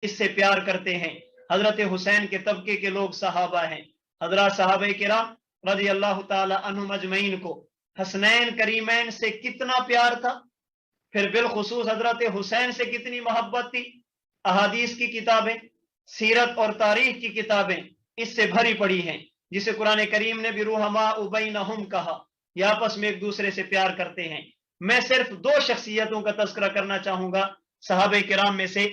اس سے پیار کرتے ہیں۔ حضرت حسین کے طبقے کے لوگ صحابہ ہیں۔ حضرات صحابہ کرام رضی اللہ تعالی عنہم اجمعین کو حسنین کریمین سے کتنا پیار تھا، پھر بالخصوص حضرت حسین سے کتنی محبت تھی۔ احادیث کی کتابیں، سیرت اور تاریخ کی کتابیں اس سے بھری پڑی ہیں، جسے قرآن کریم نے بھی رحماء بینہم کہا، یہ آپس میں ایک دوسرے سے پیار کرتے ہیں۔ میں صرف دو شخصیتوں کا تذکرہ کرنا چاہوں گا صحابہ کرام میں سے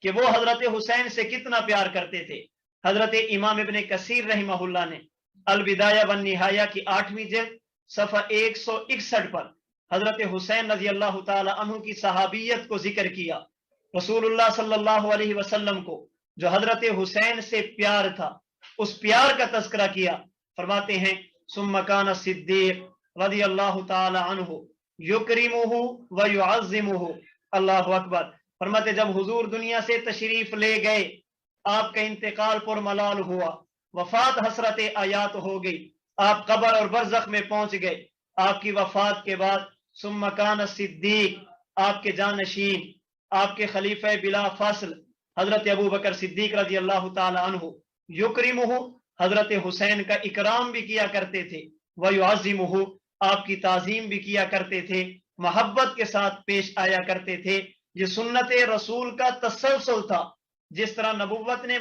کہ وہ حضرت حسین سے کتنا پیار کرتے تھے۔ حضرت امام ابن کثیر رحمہ اللہ نے البدایہ والنہایہ کی 8ویں جلد صفحہ 161 پر حضرت حسین رضی اللہ تعالی عنہ کی صحابیت کو ذکر کیا۔ رسول اللہ صلی اللہ علیہ وسلم کو جو حضرت حسین سے پیار تھا، اس پیار کا تذکرہ کیا۔ فرماتے ہیں ثم کان صدیق رضی اللہ تعالی عنہ یکرمہ ویعظمہ۔ اللہ اکبر۔ فرماتے جب حضور دنیا سے تشریف لے گئے، آپ کا انتقال پر ملال ہوا، وفات حسرت آیات ہو گئی، آپ قبر اور برزخ میں پہنچ گئے۔ آپ کی وفات کے بعد ثم کان صدیق، آپ کے جانشین، آپ کے خلیفہ بلا فاصل حضرت ابو بکر صدیق رضی اللہ تعالی عنہ یکرمہ، حضرت حسین کا اکرام بھی کیا کرتے تھے، ویعظمہ، آپ کی تعظیم بھی کیا کرتے تھے، محبت کے ساتھ پیش آیا کرتے تھے۔ یہ سنت رسول کا تسلسل تھا۔ جس طرح نبوت نے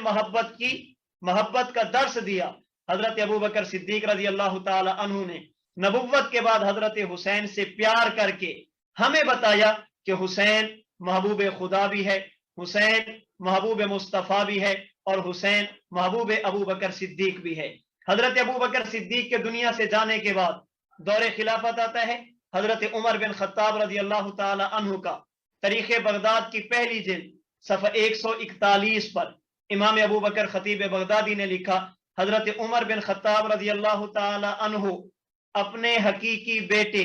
محبت کا درس دیا، حضرت ابو بکر صدیق رضی اللہ تعالی عنہ نے نبوت کے بعد حضرت حسین سے پیار کر کے ہمیں بتایا کہ حسین محبوب خدا بھی ہے، حسین محبوب مصطفیٰ بھی ہے، اور حسین محبوب ابو بکر صدیق بھی ہے۔ حضرت ابو بکر صدیق کے دنیا سے جانے کے بعد دور خلافت آتا ہے حضرت عمر بن خطاب رضی اللہ تعالی عنہ کا۔ تاریخ بغداد کی پہلی جلد صفحہ 141 پر امام ابو بکر خطیب بغدادی نے لکھا، حضرت عمر بن خطاب رضی اللہ تعالی عنہ اپنے حقیقی بیٹے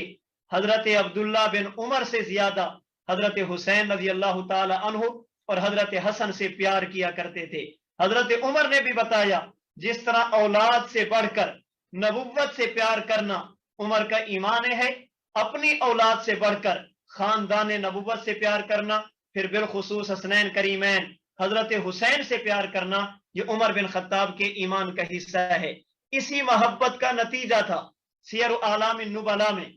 حضرت عبداللہ بن عمر سے زیادہ حضرت حسین رضی اللہ تعالی عنہ اور حضرت حسن سے پیار کیا کرتے تھے۔ حضرت عمر نے بھی بتایا جس طرح اولاد سے بڑھ کر نبوت سے پیار کرنا عمر کا ایمان ہے، اپنی اولاد سے بڑھ کر خاندان نبوت سے پیار کرنا، پھر بالخصوص حسنین کریمین حضرت حسین سے پیار کرنا، یہ عمر بن خطاب کے ایمان کا حصہ ہے۔ اسی محبت کا نتیجہ تھا۔ سیر اعلام النبلاء میں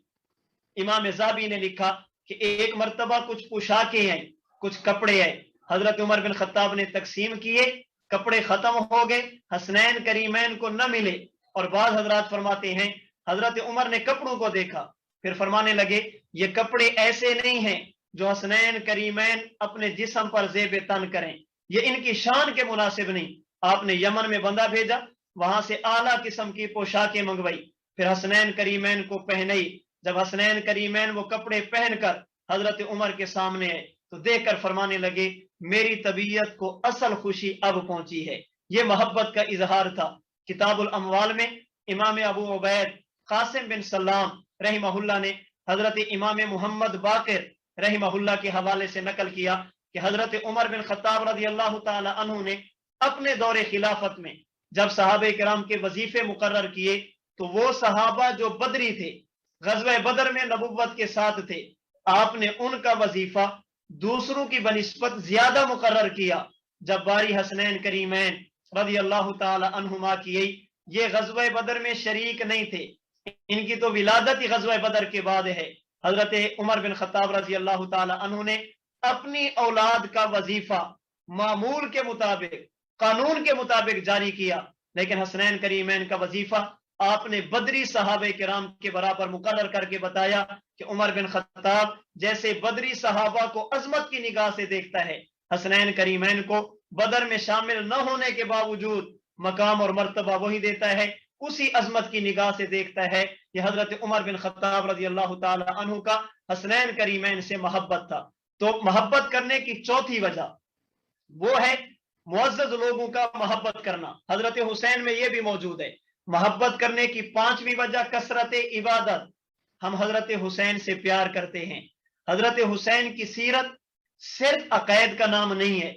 امام ذہبی نے لکھا کہ ایک مرتبہ کچھ پوشاکیں ہیں، کچھ کپڑے ہیں، حضرت عمر بن خطاب نے تقسیم کیے، کپڑے ختم ہو گئے، حسنین کریمین کو نہ ملے، اور بعض حضرات فرماتے ہیں حضرت عمر نے کپڑوں کو دیکھا، پھر فرمانے لگے یہ کپڑے ایسے نہیں ہیں جو حسنین کریمین اپنے جسم پر زیب تن کریں، یہ ان کی شان کے مناسب نہیں۔ آپ نے یمن میں بندہ بھیجا، وہاں سے اعلیٰ قسم کی پوشاکیں منگوائی، پھر حسنین کریمین کو پہنائی۔ جب حسنین کریمین وہ کپڑے پہن کر حضرت عمر کے سامنے آئے تو دیکھ کر فرمانے لگے میری طبیعت کو اصل خوشی اب پہنچی ہے۔ یہ محبت کا اظہار تھا۔ کتاب الاموال میں امام ابو عبید قاسم بن سلام رحمہ اللہ نے حضرت امام محمد باقر رحمہ اللہ کے حوالے سے نقل کیا کہ حضرت عمر بن خطاب رضی اللہ تعالی عنہ نے اپنے دور خلافت میں جب صحابہ کرام کے وظیفے مقرر کیے تو وہ صحابہ جو بدری تھے، غزوہ بدر میں نبوت کے ساتھ تھے، آپ نے ان کا وظیفہ دوسروں کی بنسبت زیادہ مقرر کیا۔ جب باری حسنین کریمین رضی اللہ تعالی عنہما کی، یہ غزوہ بدر میں شریک نہیں تھے، ان کی تو ولادت ہی غزوہ بدر کے بعد ہے۔ حضرت عمر بن خطاب رضی اللہ تعالی عنہ نے اپنی اولاد کا وظیفہ معمول کے مطابق، قانون کے مطابق جاری کیا، لیکن حسنین کریمین کا وظیفہ آپ نے بدری صحابہ کرام کے برابر مقرر کر کے بتایا کہ عمر بن خطاب جیسے بدری صحابہ کو عظمت کی نگاہ سے دیکھتا ہے، حسنین کریمین کو بدر میں شامل نہ ہونے کے باوجود مقام اور مرتبہ وہی دیتا ہے، اسی عظمت کی نگاہ سے دیکھتا ہے۔ یہ حضرت عمر بن خطاب رضی اللہ تعالی عنہ کا حسنین کریمین سے محبت تھا۔ تو محبت کرنے کی چوتھی وجہ وہ ہے معزز لوگوں کا محبت کرنا۔ حضرت حسین میں یہ بھی موجود ہے۔ محبت کرنے کی پانچویں وجہ کثرت عبادت۔ ہم حضرت حسین سے پیار کرتے ہیں۔ حضرت حسین کی سیرت صرف عقائد کا نام نہیں ہے،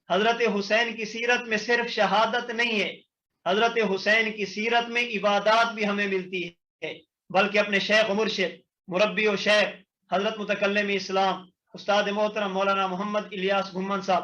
حضرت حسین کی سیرت میں صرف شہادت نہیں ہے، حضرت حسین کی سیرت میں عبادات بھی ہمیں ملتی ہے، بلکہ اپنے شیخ و مرشد، مربی و شیخ حضرت متکلم اسلام استاد محترم مولانا محمد الیاس گھمن صاحب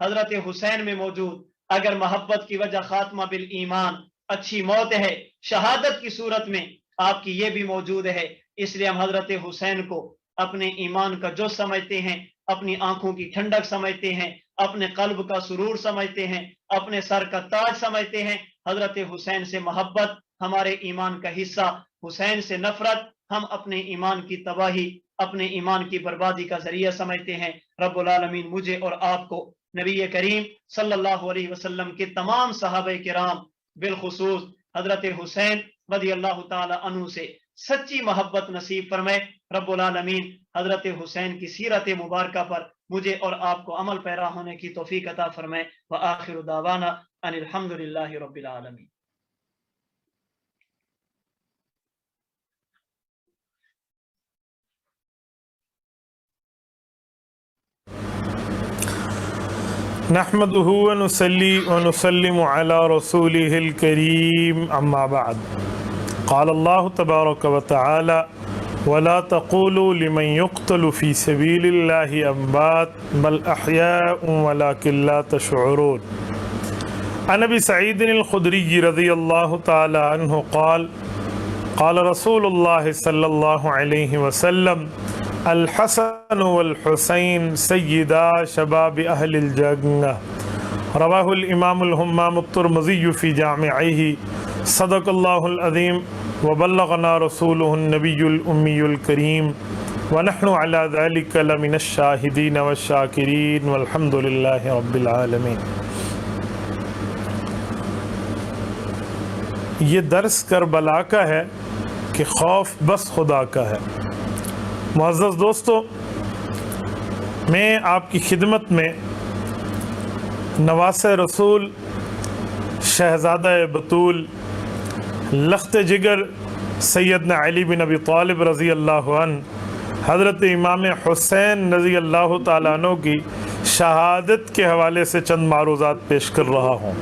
حضرت حسین میں موجود. اگر محبت کی وجہ خاتمہ بالایمان اچھی موت ہے شہادت کی صورت میں آپ کی یہ بھی موجود ہے. اس لیے ہم حضرت حسین کو اپنے ایمان کا جو سمجھتے ہیں, اپنی آنکھوں کی ٹھنڈک سمجھتے ہیں, اپنے قلب کا سرور سمجھتے ہیں, اپنے سر کا تاج سمجھتے ہیں. حضرت حسین سے محبت ہمارے ایمان کا حصہ, حسین سے نفرت ہم اپنے ایمان کی تباہی, اپنے ایمان کی بربادی کا ذریعہ سمجھتے ہیں. رب العالمین مجھے اور آپ کو نبی کریم صلی اللہ علیہ وسلم کے تمام صحابہ کرام بالخصوص حضرت حسین رضی اللہ تعالی عنہ سے سچی محبت نصیب فرمائے. رب العالمین حضرت حسین کی سیرت مبارکہ پر مجھے اور آپ کو عمل پیرا ہونے کی توفیق عطا فرمائے. وآخر دعوانا ان الحمدللہ رب العالمین. نحمده ونصلي ونسلم على رسوله الكريم أما بعد. قال الله تبارك وتعالى ولا تقولوا لمن يقتل في سبيل الله أموات بل أحياء ولكن لا تشعرون. عن أبي سعيد الخدري رضي الله تعالى عنه قال قال رسول الله صلى الله عليه وسلم الحسن والحسين سيدا شباب أهل الجنة. رواه الإمام الهمام الترمذي في جامعه. صدق الله العظيم وبلغنا رسوله النبي الأمي الكريم ونحن على ذلك لمن الشاهدين والشاكرين والحمد لله رب العالمين. یہ درس کربلا کا ہے کہ خوف بس خدا کا ہے. معزز دوستو, میں آپ کی خدمت میں نواسہ رسول شہزادہ بطول لخت جگر سیدنا علی بن ابی طالب رضی اللہ عنہ حضرت امام حسین رضی اللہ تعالیٰ عنہ کی شہادت کے حوالے سے چند معروضات پیش کر رہا ہوں.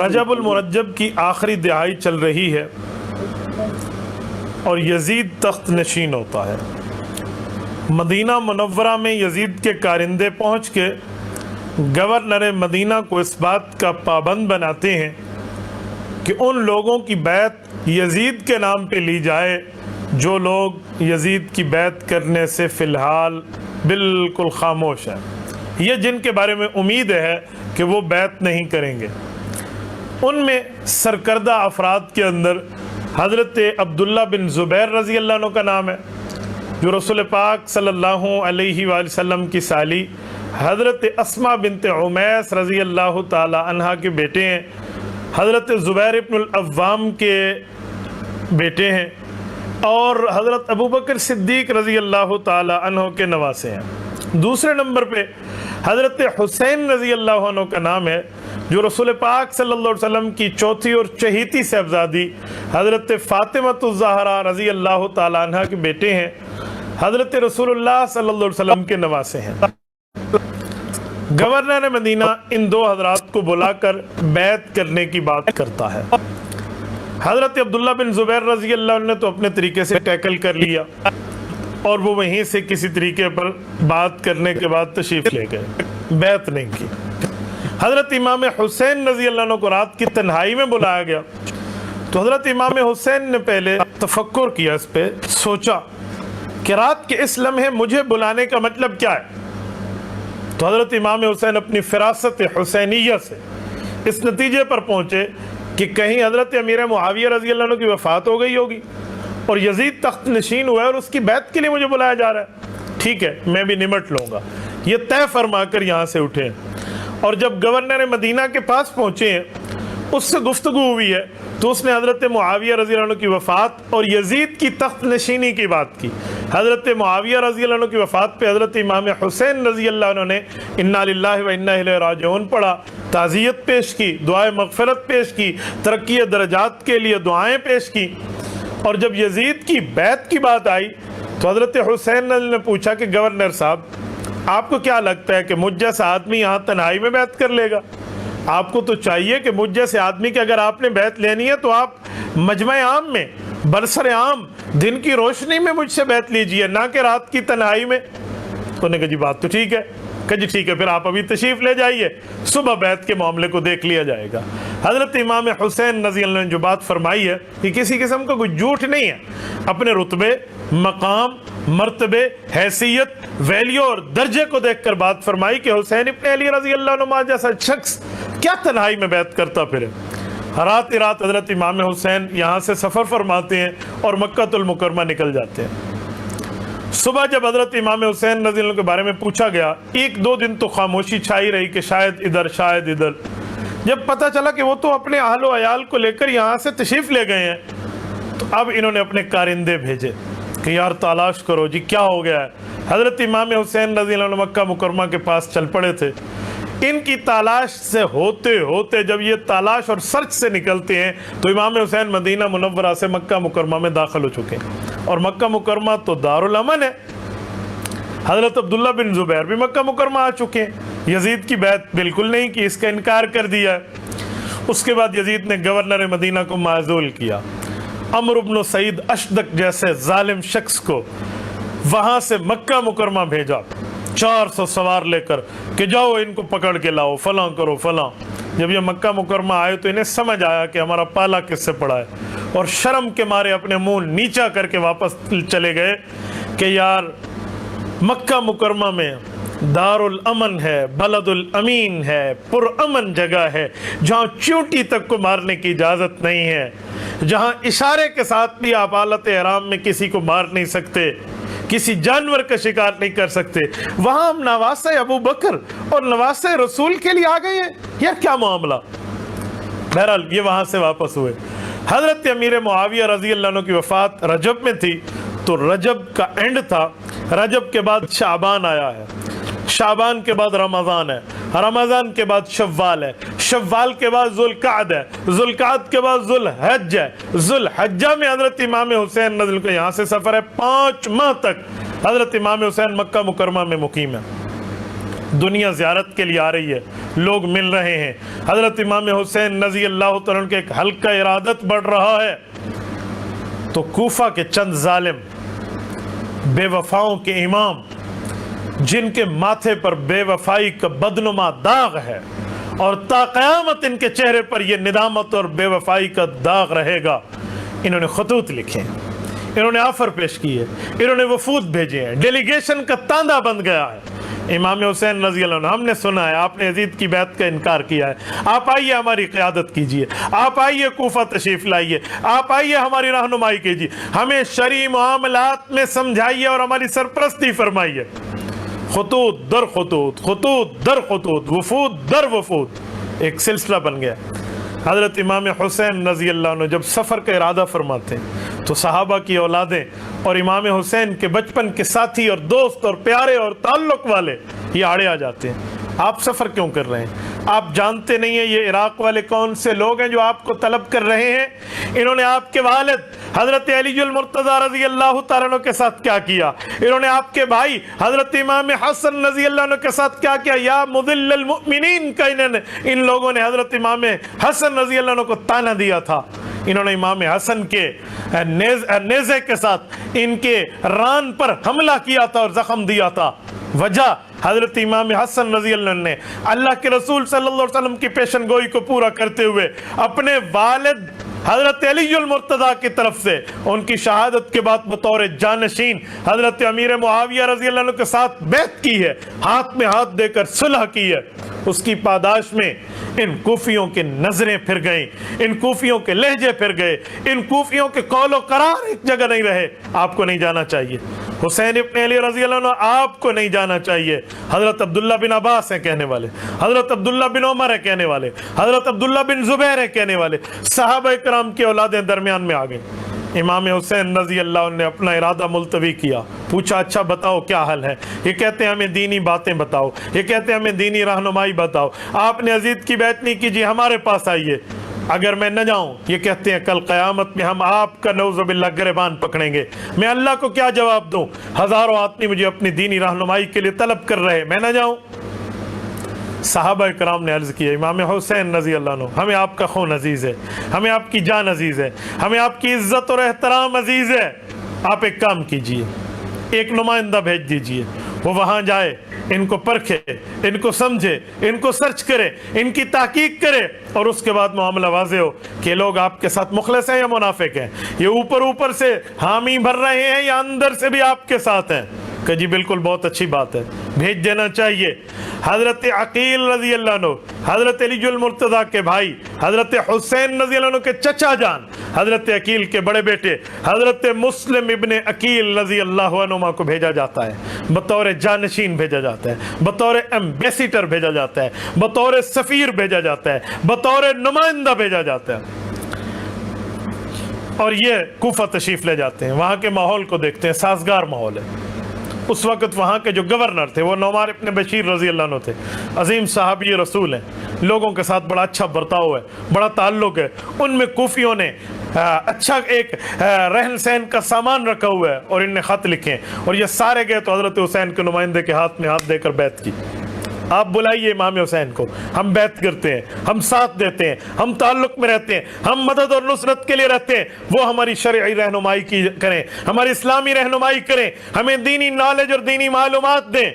رجب المرجب کی آخری دہائی چل رہی ہے اور یزید تخت نشین ہوتا ہے. مدینہ منورہ میں یزید کے کارندے پہنچ کے گورنر مدینہ کو اس بات کا پابند بناتے ہیں کہ ان لوگوں کی بیعت یزید کے نام پہ لی جائے جو لوگ یزید کی بیعت کرنے سے فی الحال بالکل خاموش ہیں, یہ جن کے بارے میں امید ہے کہ وہ بیعت نہیں کریں گے. ان میں سرکردہ افراد کے اندر حضرت عبداللہ بن زبیر رضی اللہ عنہ کا نام ہے, جو رسول پاک صلی اللہ علیہ وآلہ وسلم کی سالی حضرت اسماء بنت عمیس رضی اللہ تعالی عنہ کے بیٹے ہیں, حضرت زبیر ابن العوام کے بیٹے ہیں, اور حضرت ابوبکر صدیق رضی اللہ تعالی عنہ کے نواسے ہیں. دوسرے نمبر پہ حضرت حسین رضی اللہ عنہ کا نام ہے, جو رسول پاک صلی اللہ علیہ وسلم کی چوتھی اور چہیتی صاحبزادی حضرت فاطمہ الزہرا رضی اللہ تعالی عنہ کے بیٹے ہیں, حضرت رسول اللہ صلی اللہ علیہ وسلم کے نواسے ہیں. گورنر مدینہ ان دو حضرات کو بلا کر بیعت کرنے کی بات کرتا ہے. حضرت عبداللہ بن زبیر رضی اللہ عنہ نے تو اپنے طریقے سے ٹیکل کر لیا اور وہ وہیں سے کسی طریقے پر بات کرنے کے بعد تشریف لے گئے, بیعت نہیں کی. حضرت امام حسین رضی اللہ عنہ کو رات کی تنہائی میں بلایا گیا تو حضرت امام حسین نے پہلے تفکر کیا, اس پہ سوچا کہ رات کے اس لمحے مجھے بلانے کا مطلب کیا ہے. تو حضرت امام حسین اپنی فراست حسینیہ سے اس نتیجے پر پہنچے کہ کہیں حضرت امیر معاویہ رضی اللہ عنہ کی وفات ہو گئی ہوگی اور یزید تخت نشین ہوا ہے اور اس کی بیعت کے لیے مجھے بلایا جا رہا ہے. ٹھیک ہے, میں بھی نمٹ لوں گا. یہ طے فرما کر یہاں سے اٹھے اور جب گورنر مدینہ کے پاس پہنچے ہیں اس سے گفتگو ہوئی ہے تو اس نے حضرت معاویہ رضی اللہ عنہ کی وفات اور یزید کی تخت نشینی کی بات کی. حضرت معاویہ رضی اللہ عنہ کی وفات پہ حضرت امام حسین رضی اللہ عنہ نے انا للہ و انا الیہ راجعون پڑھا, تعزیت پیش کی, دعائے مغفرت پیش کی, ترقی درجات کے لیے دعائیں پیش کی. اور جب یزید کی بیعت کی بات آئی تو حضرت حسین نے پوچھا کہ گورنر صاحب آپ کو کیا لگتا ہے کہ مجھ جیسا آدمی یہاں تنہائی میں بیعت کر لے گا؟ آپ کو تو چاہیے کہ مجھ جیسے آدمی کی اگر آپ نے بیعت لینی ہے تو آپ مجمع عام میں برسر عام دن کی روشنی میں مجھ سے بیعت لیجئے, نہ کہ رات کی تنہائی میں. انہوں نے کہا جی بات تو ٹھیک ہے. کہ جی ٹھیک ہے پھر آپ ابھی تشریف لے جائیے, صبح بیعت کے معاملے کو دیکھ لیا جائے گا. حضرت امام حسین رضی اللہ عنہ نے جو بات فرمائی ہے یہ کسی قسم کا کوئی جھوٹ نہیں ہے, اپنے رتبے, مقام, مرتبے, حیثیت, ویلیو اور درجے کو دیکھ کر بات فرمائی کہ حسین ابن علی رضی اللہ عنہ جیسا شخص کیا تنہائی میں بیعت کرتا پھرے. رات رات حضرت امام حسین یہاں سے سفر فرماتے ہیں اور مکہ المکرمہ نکل جاتے ہیں. صبح جب حضرت امام حسین رضی اللہ عنہ کے بارے میں پوچھا گیا, ایک دو دن تو خاموشی چھائی رہی کہ شاید ادھر شاید ادھر. جب پتہ چلا کہ وہ تو اپنے اہل و عیال کو لے کر یہاں سے تشریف لے گئے ہیں, تو اب انہوں نے اپنے کارندے بھیجے کہ یار تلاش کرو جی کیا ہو گیا ہے. حضرت امام حسین رضی اللہ عنہ مکہ مکرمہ کے پاس چل پڑے تھے. ان کی تلاش سے ہوتے ہوتے جب یہ تلاش اور سرچ سے نکلتے ہیں تو امام حسین مدینہ منورہ سے مکہ مکرمہ میں داخل ہو چکے ہیں, اور مکہ مکرمہ تو دارالامن ہے. حضرت عبداللہ بن زبیر بھی مکہ مکرمہ آ چکے ہیں. یزید کی بیعت بالکل نہیں کی, اس کا انکار کر دیا. اس کے بعد یزید نے گورنر مدینہ کو معزول کیا. عمرو بن سعید اشدق جیسے ظالم شخص کو وہاں سے مکہ مکرمہ بھیجا 400 سوار لے کر کہ جاؤ ان کو پکڑ کے لاؤ, فلاں کرو فلاں. جب یہ مکہ مکرمہ آئے تو انہیں سمجھ آیا کہ ہمارا پالا کس سے پڑا ہے, اور شرم کے مارے اپنے منہ نیچا کر کے واپس چلے گئے کہ یار مکہ مکرمہ میں دار الامن ہے, بلد الامین ہے, پر امن جگہ ہے, جہاں چونٹی تک کو مارنے کی اجازت نہیں ہے, جہاں اشارے کے ساتھ بھی آپ حالت احرام میں کسی کو مار نہیں سکتے, کسی جانور کا شکار نہیں کر سکتے. وہاں ہم نواسہ ابو بکر اور نواسہ رسول کے لیے آ گئے ہیں, یار کیا معاملہ. بہرحال یہ وہاں سے واپس ہوئے. حضرت امیر معاویہ رضی اللہ عنہ کی وفات رجب میں تھی, تو رجب کا اینڈ تھا. رجب کے بعد شعبان آیا ہے, شعبان کے بعد رمضان ہے, رمضان کے بعد شوال ہے, شوال کے بعد ذوالقعد ہے, ذوالقعد کے بعد ذوالحج ہے. ذوالحجہ میں حضرت امام حسین رضی اللہ عنہ یہاں سے سفر ہے. 5 ماہ تک حضرت امام حسین مکہ مکرمہ میں مقیم ہے. دنیا زیارت کے لیے آ رہی ہے, لوگ مل رہے ہیں. حضرت امام حسین رضی اللہ تعالیٰ عنہ کے ایک حلقہ ارادت بڑھ رہا ہے, تو کوفہ کے چند ظالم بے وفاؤں کے امام جن کے ماتھے پر بے وفائی کا بدنما داغ ہے اور تا قیامت ان کے چہرے پر یہ ندامت اور بے وفائی کا داغ رہے گا, انہوں نے خطوط لکھے, انہوں نے آفر پیش کی ہے, انہوں نے وفود بھیجے ہیں, ڈیلیگیشن کا تاندہ بن گیا ہے. امام حسین رضی اللہ عنہ ہم نے سنا ہے آپ نے یزید کی بیعت کا انکار کیا ہے, آپ آئیے ہماری قیادت کیجئے, آپ آئیے کوفہ تشریف لائیے, آپ آئیے ہماری رہنمائی کیجئے, ہمیں شرعی معاملات میں سمجھائیے اور ہماری سرپرستی فرمائیے. خطوط در خطوط, خطوط در خطوط, وفود در وفود, ایک سلسلہ بن گیا. حضرت امام حسین رضی اللہ عنہ جب سفر کا ارادہ فرماتے ہیں تو صحابہ کی اولادیں اور امام حسین کے بچپن کے ساتھی اور دوست اور پیارے اور تعلق والے یہ آڑے آ جاتے ہیں. آپ سفر کیوں کر رہے ہیں؟ آپ جانتے نہیں ہیں یہ عراق والے کون سے لوگ ہیں جو آپ کو طلب کر رہے ہیں؟ انہوں نے آپ کے والد حضرت علی المرتضی رضی اللہ تعالیٰ عنہ کے ساتھ کیا کیا, انہوں نے آپ کے بھائی حضرت امام حسن رضی اللہ عنہ کے ساتھ کیا کیا. یا مذل المؤمنین کا ان لوگوں نے حضرت امام حسن رضی اللہ عنہ کو تانا دیا تھا. انہوں نے امام حسن کے نیزے کے ساتھ ان کے ران پر حملہ کیا تھا اور زخم دیا تھا. وجہ حضرت امام حسن رضی اللہ عنہ نے اللہ کے رسول صلی اللہ علیہ وسلم کی پیشن گوئی کو پورا کرتے ہوئے اپنے والد حضرت علی المرتضی کی طرف سے ان کی شہادت کے بعد بطور جانشین حضرت امیر معاویہ رضی اللہ عنہ کے ساتھ بیعت کی ہے, ہاتھ میں ہاتھ دے کر صلح کی ہے. اس کی پاداش میں ان کوفیوں کے نظریں پھر گئیں, ان کوفیوں کے لہجے پھر گئے, ان کوفیوں کے قول و قرار ایک جگہ نہیں رہے. آپ کو نہیں جانا چاہیے, حسین ابن علی رضی اللہ عنہ آپ کو نہیں جانا چاہیے. حضرت عبداللہ بن عباس ہیں کہنے والے, حضرت عبداللہ بن عمر ہیں کہنے والے, حضرت عبداللہ بن زبیر ہیں کہنے والے. صحابہ کرام کی اولادیں درمیان میں آ گئیں. امام حسین رضی اللہ عنہ نے اپنا ارادہ ملتوی کیا, پوچھا اچھا بتاؤ کیا حل ہے. یہ کہتے ہیں ہمیں دینی باتیں بتاؤ, یہ کہتے ہیں ہمیں دینی رہنمائی بتاؤ. آپ نے یزید کی بیعت نہیں کی, جی ہمارے پاس آئیے. اگر میں نہ جاؤں یہ کہتے ہیں کل قیامت میں ہم آپ کا نعوذ باللہ گریبان پکڑیں گے. میں اللہ کو کیا جواب دوں؟ ہزاروں آدمی مجھے اپنی دینی رہنمائی کے لیے طلب کر رہے, میں نہ جاؤں. صحابہ کرام نے عرض کیا امام حسین رضی اللہ عنہ ہمیں آپ کا خون عزیز ہے, ہمیں آپ کی جان عزیز ہے, ہمیں آپ کی عزت اور احترام عزیز ہے. آپ ایک کام کیجئے, ایک نمائندہ بھیج دیجئے, وہ وہاں جائے، ان کو پرکھے، ان کو سمجھے، ان کو سرچ کرے، ان کی تحقیق کرے، اور اس کے بعد معاملہ واضح ہو کہ لوگ آپ کے ساتھ مخلص ہیں یا منافق ہیں، یہ اوپر سے حامی بھر رہے ہیں یا اندر سے بھی آپ کے ساتھ ہیں۔ کہ جی بالکل بہت اچھی بات ہے، بھیج دینا چاہیے۔ حضرت عقیل رضی اللہ عنہ، حضرت علی المرتضیٰ کے بھائی، حضرت حسین رضی اللہ عنہ کے چچا جان، حضرت عقیل کے بڑے بیٹے حضرت مسلم ابن عقیل رضی اللہ عنہ کو بھیجا جاتا ہے، بطور جانشین بھیجا جاتا ہے، بطور ایمبیسیڈر بھیجا جاتا ہے، بطور سفیر بھیجا جاتا ہے، بطور نمائندہ بھیجا جاتا ہے، اور یہ کوفہ تشریف لے جاتے ہیں۔ وہاں کے ماحول کو دیکھتے ہیں، سازگار ماحول ہے۔ اس وقت وہاں کے جو گورنر تھے وہ نعمان ابن بشیر رضی اللہ عنہ تھے، عظیم صحابی رسول ہیں، لوگوں کے ساتھ بڑا اچھا برتاؤ ہے، بڑا تعلق ہے۔ ان میں کوفیوں نے اچھا ایک رہن سہن کا سامان رکھا ہوا ہے، اور ان نے خط لکھے، اور یہ سارے گئے تو حضرت حسین کے نمائندے کے ہاتھ میں ہاتھ دے کر بیعت کی۔ آپ بلائیے امام حسین کو، ہم بیعت کرتے ہیں، ہم ساتھ دیتے ہیں، ہم تعلق میں رہتے ہیں، ہم مدد اور نصرت کے لیے رہتے ہیں، وہ ہماری شرعی رہنمائی کی کریں، ہماری اسلامی رہنمائی کریں، ہمیں دینی نالج اور دینی معلومات دیں۔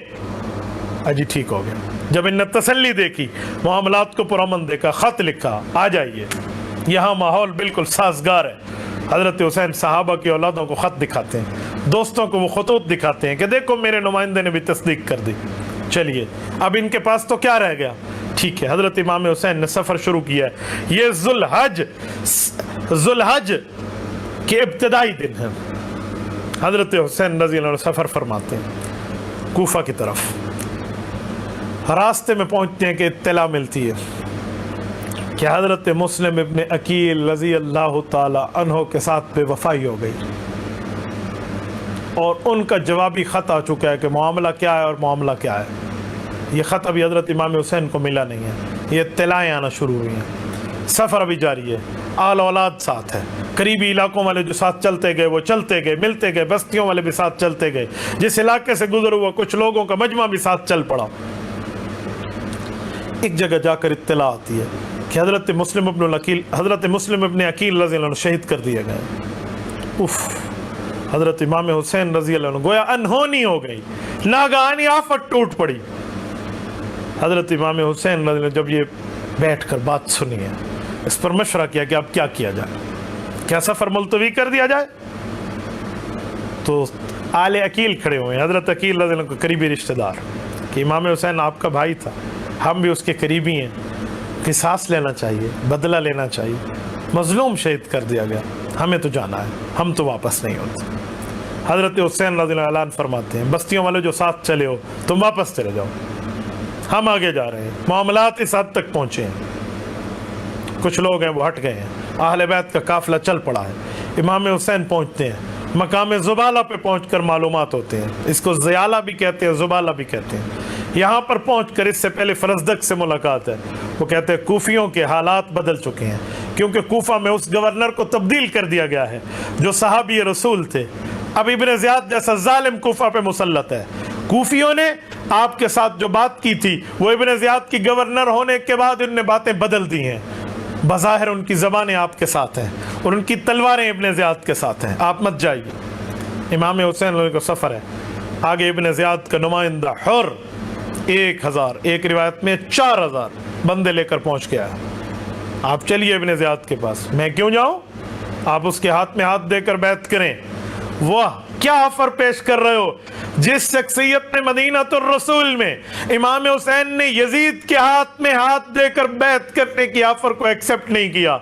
اجی ٹھیک ہو گیا۔ جب ان نے تسلی دیکھی، معاملات کو پرامن دیکھا، خط لکھا، آ جائیے، یہاں ماحول بالکل سازگار ہے۔ حضرت حسین صحابہ کی اولادوں کو خط دکھاتے ہیں، دوستوں کو وہ خطوط دکھاتے ہیں کہ دیکھو میرے نمائندے نے بھی تصدیق کر دی۔ چلیے اب ان کے پاس تو کیا رہ گیا؟ ٹھیک ہے، حضرت امام حسین نے سفر شروع کیا ہے۔ یہ ذوالحج کے ابتدائی دن ہیں۔ حضرت حسین رضی اللہ عنہ سفر فرماتے ہیں کوفہ کی طرف۔ راستے میں پہنچتے ہیں کہ اطلاع ملتی ہے کہ حضرت مسلم ابن عقیل رضی اللہ تعالی عنہ کے ساتھ بے وفائی ہو گئی، اور ان کا جوابی خط آ چکا ہے کہ معاملہ کیا ہے اور معاملہ کیا ہے۔ یہ خط ابھی حضرت امام حسین کو ملا نہیں ہے، یہ اطلاعیں آنا شروع ہوئی ہیں۔ سفر ابھی جاری ہے، آل اولاد ساتھ ہے، قریبی علاقوں والے جو ساتھ چلتے گئے وہ چلتے گئے، ملتے گئے، بستیوں والے بھی ساتھ چلتے گئے، جس علاقے سے گزر ہوا کچھ لوگوں کا مجمع بھی ساتھ چل پڑا۔ ایک جگہ جا کر اطلاع آتی ہے کہ حضرت مسلم ابن عقیل رضی اللہ عنہ شہید کر دیا گیا۔ حضرت امام حسین رضی اللہ عنہ گویا انہونی ہو گئی، ناگہانی آفت ٹوٹ پڑی۔ حضرت امام حسین رضی اللہ عنہ جب یہ بیٹھ کر بات سنی ہے، اس پر مشورہ کیا کہ اب کیا کیا جائے، کیا سفر ملتوی کر دیا جائے؟ تو آل عقیل کھڑے ہوئے، حضرت عقیل رضی اللہ عنہ کے قریبی رشتہ دار، کہ امام حسین آپ کا بھائی تھا، ہم بھی اس کے قریبی ہیں، قصاص لینا چاہیے، بدلہ لینا چاہیے، مظلوم شہید کر دیا گیا، ہمیں تو جانا ہے، ہم تو واپس نہیں ہوتے۔ حضرت حسین رضی اللہ عنہ اعلان فرماتے ہیں بستیوں والے جو ساتھ چلے ہو تم واپس چلے جاؤ، ہم آگے جا رہے ہیں۔ معاملات اس حد تک پہنچے ہیں، کچھ لوگ ہیں وہ ہٹ گئے ہیں، اہل بیت کا قافلہ چل پڑا ہے۔ امام حسین پہنچتے ہیں، مقام زبالہ پہ پہنچ کر معلومات ہوتے ہیں، اس کو زیالہ بھی کہتے ہیں، زبالہ بھی کہتے ہیں۔ یہاں پر پہنچ کر اس سے پہلے فرزدق سے ملاقات ہے، وہ کہتے ہیں کوفیوں کے حالات بدل چکے ہیں، کیونکہ کوفہ میں اس گورنر کو تبدیل کر دیا گیا ہے جو صحابی رسول تھے۔ اب ابن زیاد جیسا ظالم کوفہ پہ مسلط ہے۔ کوفیوں نے آپ کے ساتھ جو بات کی تھی وہ ابن زیاد کی گورنر ہونے کے بعد ان نے باتیں بدل دی ہیں۔ بظاہر ان کی زبانیں آپ کے ساتھ ہیں اور ان کی تلواریں ابن زیاد کے ساتھ ہیں، آپ مت جائیے۔ امام حسین کا سفر ہے، آگے ابن زیاد کا نمائندہ حر 1000، ایک روایت میں 4000 بندے لے کر پہنچ گیا۔ آپ چلیے ابن زیاد کے پاس، میں کیوں جاؤں؟ آپ اس کے ہاتھ میں ہاتھ دے کر بیعت کریں۔ واہ کیا آفر پیش کر رہے ہو! جس شخصیت نے مدینہ الرسول میں امام حسین نے یزید کے ہاتھ میں ہاتھ دے کر بیعت کرنے کی آفر کو ایکسپٹ نہیں کیا،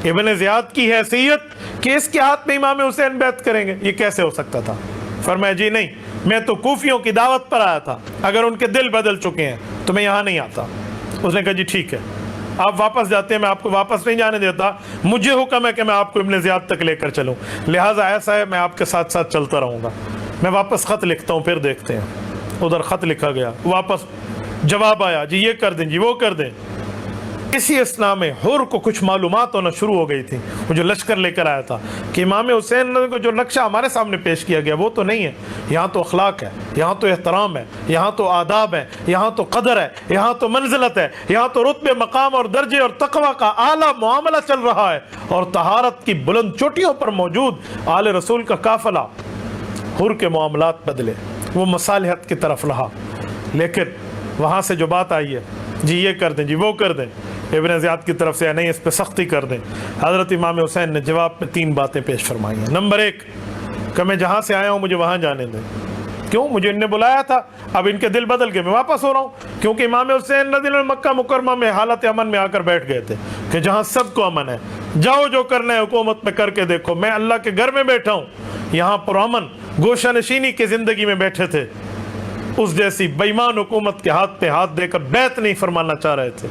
ابن زیاد کی حیثیت کہ اس کے ہاتھ میں امام حسین بیعت کریں گے، یہ کیسے ہو سکتا تھا؟ فرمایا جی نہیں، میں تو کوفیوں کی دعوت پر آیا تھا، اگر ان کے دل بدل چکے ہیں تو میں یہاں نہیں آتا۔ اس نے کہا جی ٹھیک ہے، آپ واپس جاتے ہیں، میں آپ کو واپس نہیں جانے دیتا، مجھے حکم ہے کہ میں آپ کو ابن زیاد تک لے کر چلوں، لہٰذا ایسا ہے میں آپ کے ساتھ ساتھ چلتا رہوں گا، میں واپس خط لکھتا ہوں پھر دیکھتے ہیں۔ ادھر خط لکھا گیا، واپس جواب آیا جی یہ کر دیں جی وہ کر دیں۔ اسی اسلام میں حر کو کچھ معلومات ہونا شروع ہو گئی تھی، وہ جو لشکر لے کر آیا تھا کہ امام حسین کو جو نقشہ ہمارے سامنے پیش کیا گیا وہ تو نہیں ہے، یہاں تو اخلاق ہے، یہاں تو احترام ہے، یہاں تو آداب ہے، یہاں تو قدر ہے، یہاں تو منزلت ہے، یہاں تو رتبے مقام اور درجے اور تقوی کا اعلیٰ معاملہ چل رہا ہے، اور طہارت کی بلند چوٹیوں پر موجود آل رسول کا قافلہ۔ حر کے معاملات بدلے، وہ مصالحت کی طرف رہا، لیکن وہاں سے جو بات آئی ہے جی یہ کر دیں جی وہ کر دیں، ابن زیاد کی طرف سے نہیں اس پہ سختی کر دیں، حضرت امام حسین نے جواب میں 3 باتیں پیش فرمائی ہیں۔ نمبر 1 کہ میں جہاں سے آیا ہوں مجھے وہاں جانے دیں، کیوں؟ مجھے ان نے بلایا تھا، اب ان کے دل بدل گئے، میں واپس ہو رہا ہوں، کیونکہ امام حسین رضی اللہ عنہ مکہ مکرمہ میں حالت امن میں آ کر بیٹھ گئے تھے کہ جہاں سب کو امن ہے، جاؤ جو کرنا ہے حکومت میں کر کے دیکھو، میں اللہ کے گھر میں بیٹھا ہوں، یہاں پرامن گوشہ نشینی کی زندگی میں بیٹھے تھے، اس جیسی بےمان حکومت کے ہاتھ پہ ہاتھ دے کر بیعت نہیں فرمانا چاہ رہے تھے،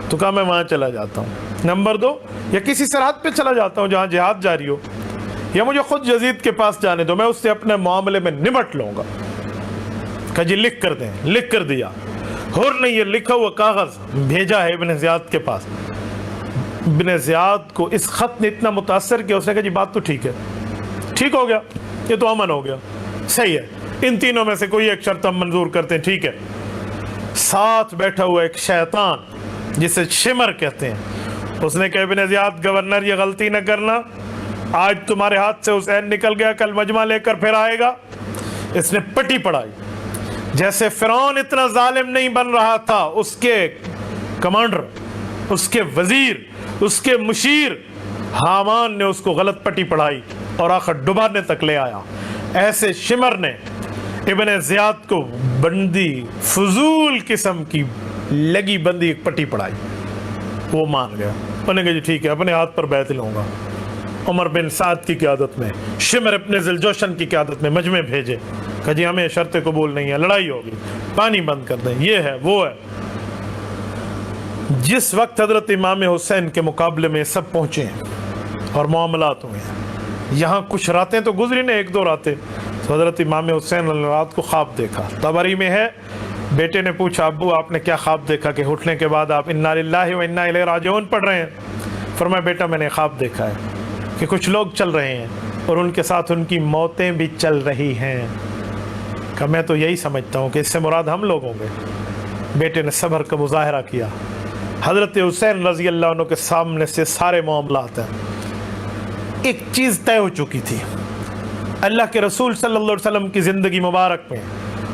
تو کہا میں وہاں چلا جاتا ہوں۔ نمبر 2 یا کسی سرحد پہ چلا جاتا ہوں جہاں جہاد جاری ہو، یا مجھے خود یزید کے پاس جانے دو، میں اس سے اپنے معاملے میں نمٹ لوں گا۔ کہ جی لکھ کر دیں، لکھ کر دیا، حر نے یہ لکھا ہوا کاغذ بھیجا ہے ابن زیاد کے پاس۔ ابن زیاد کو اس خط نے اتنا متاثر کیا، اس نے کہا جی بات تو ٹھیک ہے، ٹھیک ہو گیا، یہ تو امن ہو گیا، صحیح ہے، ان تینوں میں سے کوئی ایک شرط ہم منظور کرتے ہیں، ٹھیک ہے۔ ساتھ بیٹھا ہوا ایک شیطان جسے شمر کہتے ہیں، اس نے کہا ابن زیاد گورنر یہ غلطی نہ کرنا، آج تمہارے ہاتھ سے حسین نکل گیا، کل مجمع لے کر پھر آئے گا۔ اس نے پٹی پڑھائی، جیسے فرعون اتنا ظالم نہیں بن رہا تھا، اس کے کمانڈر، اس کے وزیر، اس کے مشیر حامان نے اس کو غلط پٹی پڑھائی اور آخر ڈبانے تک لے آیا۔ ایسے شمر نے ابن زیاد کو بندی فضول قسم کی لگی بندی ایک پٹی پڑھائی، وہ مان گیا، انہوں نے کہا جی ٹھیک ہے، اپنے ہاتھ پر بیعت لوں گا۔ عمر بن سعد کی قیادت میں، شمر ابن ذوالجوشن کی قیادت میں مجمع بھیجے کہ جی ہمیں شرط قبول نہیں ہے، لڑائی ہوگی، پانی بند کر دیں، یہ ہے وہ ہے۔ جس وقت حضرت امام حسین کے مقابلے میں سب پہنچے ہیں اور معاملات ہوئے ہیں، یہاں کچھ راتیں تو گزری نے، 1-2 راتیں، تو حضرت امام حسین رات کو خواب دیکھا۔ طبری میں ہے، بیٹے نے پوچھا ابو آپ نے کیا خواب دیکھا کہ اٹھنے کے بعد آپ انا للہ و انا الیہ راجعون پڑھ رہے ہیں؟ فرمایا بیٹا میں نے خواب دیکھا ہے کہ کچھ لوگ چل رہے ہیں اور ان کے ساتھ ان کی موتیں بھی چل رہی ہیں، کہ میں تو یہی سمجھتا ہوں کہ اس سے مراد ہم لوگ ہوں گے۔ بیٹے نے صبر کا مظاہرہ کیا۔ حضرت حسین رضی اللہ عنہ کے سامنے سے سارے معاملات ہیں۔ ایک چیز طے ہو چکی تھی، اللہ کے رسول صلی اللہ علیہ وسلم کی زندگی مبارک میں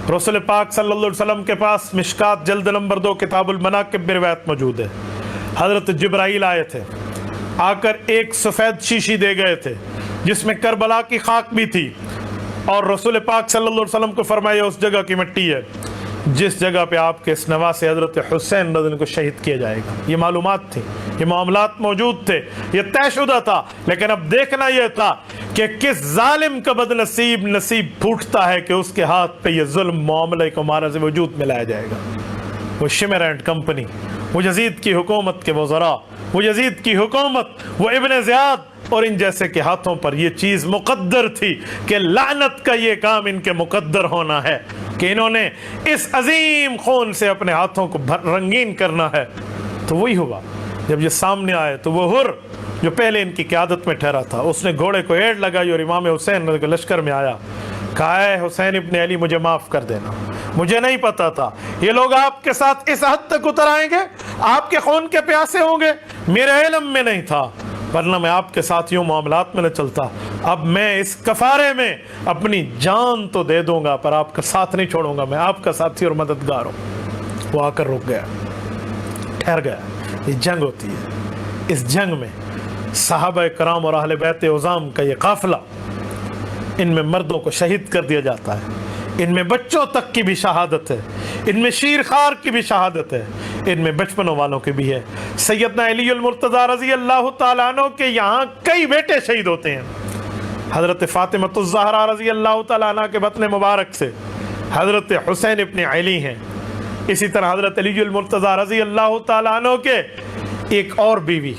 رسول پاک صلی اللہ علیہ وسلم کے پاس مشکات جلد نمبر 2 کتاب المناقب میں روایت موجود ہے، حضرت جبرائیل آئے تھے، آ کر ایک سفید شیشی دے گئے تھے جس میں کربلا کی خاک بھی تھی، اور رسول پاک صلی اللہ علیہ وسلم کو فرمایا اس جگہ کی مٹی ہے جس جگہ پہ آپ کے اس نواسے حضرت حسین رضی اللہ عنہ کو شہید کیا جائے گا۔ یہ معلومات تھی، یہ معاملات موجود تھے، یہ طے شدہ تھا، لیکن اب دیکھنا یہ تھا کہ کس ظالم کا بد نصیب نصیب پھوٹتا ہے کہ اس کے ہاتھ پہ یہ ظلم معاملے کو مارز وجود میں لایا جائے گا۔ وہ شمر اینڈ کمپنی، وہ یزید کی حکومت کے وزراء، وہ یزید کی حکومت، وہ ابن زیاد اور ان جیسے کے ہاتھوں پر یہ چیز مقدر تھی کہ لعنت کا یہ کام ان کے مقدر ہونا ہے کہ انہوں نے اس عظیم خون سے اپنے ہاتھوں کو رنگین کرنا ہے۔ تو وہی ہوا، جب یہ سامنے آئے تو وہ حر جو پہلے ان کی قیادت میں ٹھہرا تھا، اس نے گھوڑے کو ایڑ لگائی اور امام حسین کے لشکر میں آیا، کہا اے حسین ابن علی مجھے معاف کر دینا، مجھے نہیں پتا تھا یہ لوگ آپ کے ساتھ اس حد تک اتر آئیں گے، آپ کے خون کے پیاسے ہوں گے، میرے علم میں نہیں تھا، ورنہ میں آپ کے ساتھ یوں معاملات میں نہ چلتا۔ اب میں اس کفارے میں اپنی جان تو دے دوں گا پر آپ کا ساتھ نہیں چھوڑوں گا، میں آپ کا ساتھی اور مددگار ہوں۔ وہ آ کر رک گیا، ٹھہر گیا۔ یہ جنگ ہوتی ہے، اس جنگ میں صحابہ کرام اور اہل بیت عظام کا یہ قافلہ، ان میں مردوں کو شہید کر دیا جاتا ہے، ان میں بچوں تک کی بھی شہادت ہے، ان میں شیر خار کی بھی شہادت ہے، ان میں بچپنوں والوں کی بھی ہے۔ سیدنا علی المرتضی رضی اللہ تعالیٰ عنہ کے یہاں کئی بیٹے شہید ہوتے ہیں۔ حضرت فاطمہ الزہرا رضی اللہ تعالیٰ عنہ کے بطن مبارک سے حضرت حسین ابن علی ہیں۔ اسی طرح حضرت علی المرتضی رضی اللہ تعالیٰ عنہ کے ایک اور بیوی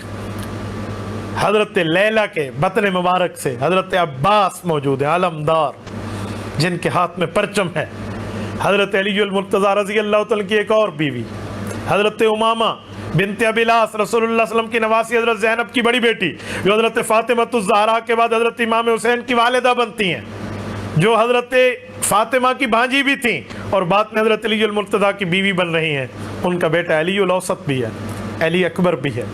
حضرت لیلہ کے بطن مبارک سے حضرت عباس موجود ہیں، علمدار، جن کے ہاتھ میں پرچم ہے۔ حضرت علی المرتضی رضی اللہ تعالیٰ کی ایک اور بیوی حضرت امامہ بنت ابی العاص، رسول اللہ صلی اللہ علیہ وسلم کی نواسی حضرت زینب کی بڑی بیٹی، جو حضرت فاطمہ الزہرا کے بعد حضرت امام حسین کی والدہ بنتی ہیں، جو حضرت فاطمہ کی بھانجی بھی تھیں اور بعد میں حضرت علی المرتضی کی بیوی بن رہی ہیں۔ ان کا بیٹا علی الاوسط بھی ہے، علی اکبر بھی ہے۔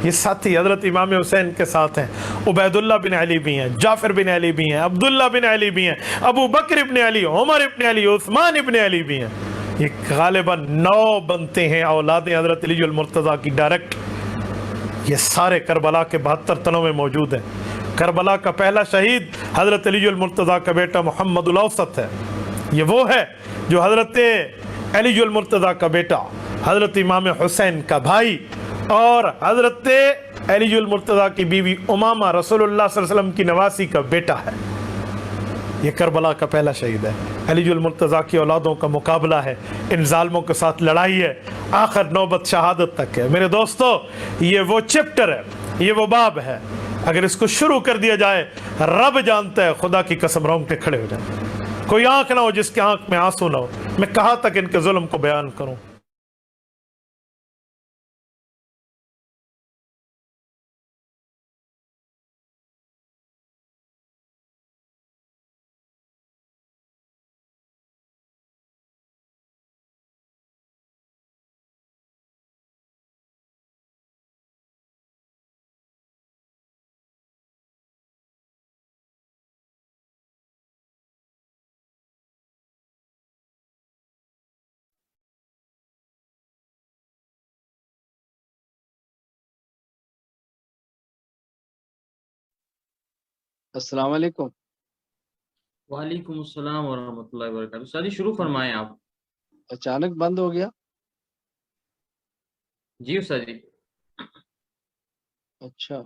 یہ ساتھی حضرت امام حسین کے ساتھ ہیں، عبیداللہ بن علی بھی ہیں، جعفر بن علی بھی ہیں، عبداللہ بن علی بھی ہیں، ابو بکر ابن علی، عمر ابن علی، عثمان ابن علی بھی ہیں۔ یہ غالباً 9 بنتے ہیں اولاد حضرت علی المرتضیٰ کی ڈائریکٹ۔ یہ سارے کربلا کے 72 تنوں میں موجود ہیں۔ کربلا کا پہلا شہید حضرت علی المرتضیٰ کا بیٹا محمد الاوسط ہے۔ یہ وہ ہے جو حضرت علی المرتضیٰ کا بیٹا، حضرت امام حسین کا بھائی، اور حضرت علی المرتضیٰ کی بیوی امامہ رسول اللہ صلی اللہ علیہ وسلم کی نواسی کا بیٹا ہے۔ یہ کربلا کا پہلا شہید ہے۔ علی المرتضیٰ کی اولادوں کا مقابلہ ہے، ان ظالموں کے ساتھ لڑائی ہے، آخر نوبت شہادت تک ہے۔ میرے دوستو، یہ وہ چپٹر ہے، یہ وہ باب ہے، اگر اس کو شروع کر دیا جائے، رب جانتا ہے، خدا کی قسم رونگٹے کھڑے ہو جائیں۔ کوئی آنکھ نہ ہو جس کے آنکھ میں آنسو نہ ہو۔ میں کہاں تک ان کے ظلم کو بیان کروں۔ السلام علیکم۔ وعلیکم السلام ورحمۃ اللہ وبرکاتہ۔ استاد جی شروع فرمائیں آپ۔ اچانک بند ہو گیا؟ جی استاد جی۔ اچھا،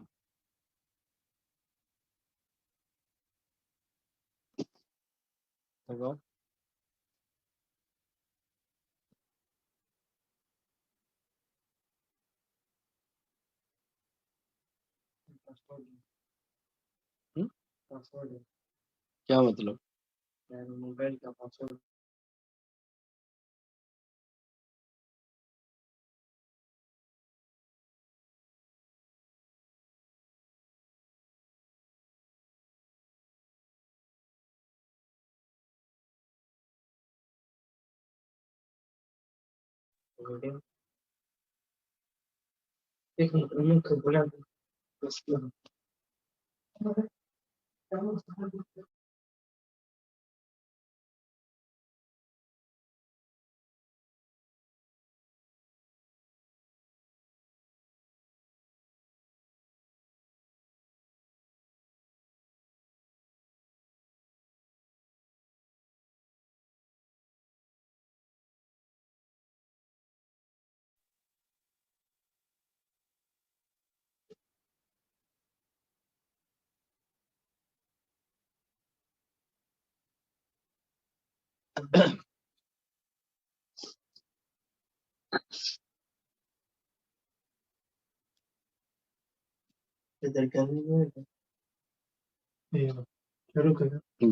لگاؤ۔ کیا مطلب؟ موبائل کا پاسورڈ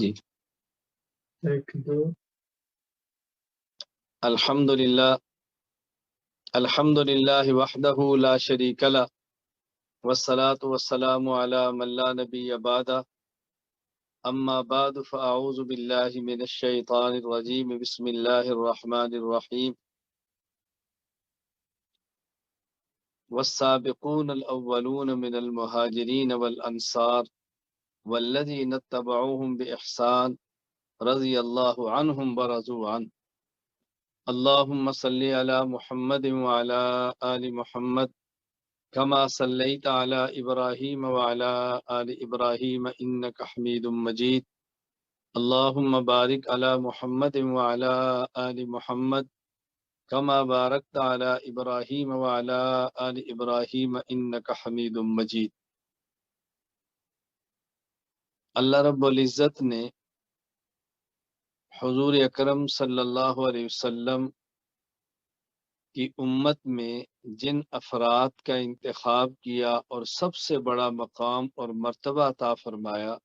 جی۔ الحمد للہ وحدہ لا شریک لہ والصلاة والسلام علی من لا نبی بعدہ، اما بعد فاعوذ باللہ من الشیطان الرجیم، بسم اللہ الرحمن الرحیم۔ والسابقون الاولون من المہاجرین والانصار والذین اتبعوهم بإحسان رضی اللہ عنہم ورضوا عنہ۔ اللہم صلی علی محمد وعلی آل محمد کما صلیت علی ابراہیم وعلی آل ابراہیم انک حمید مجید۔ اللہم بارک علی محمد وعلی آل محمد کما بارکت علی ابراہیم وعلی آل ابراہیم انک حمید مجید۔ اللہ رب العزت نے حضور اکرم صلی اللہ علیہ وسلم کی امت میں جن افراد کا انتخاب کیا اور سب سے بڑا مقام اور مرتبہ عطا فرمایا،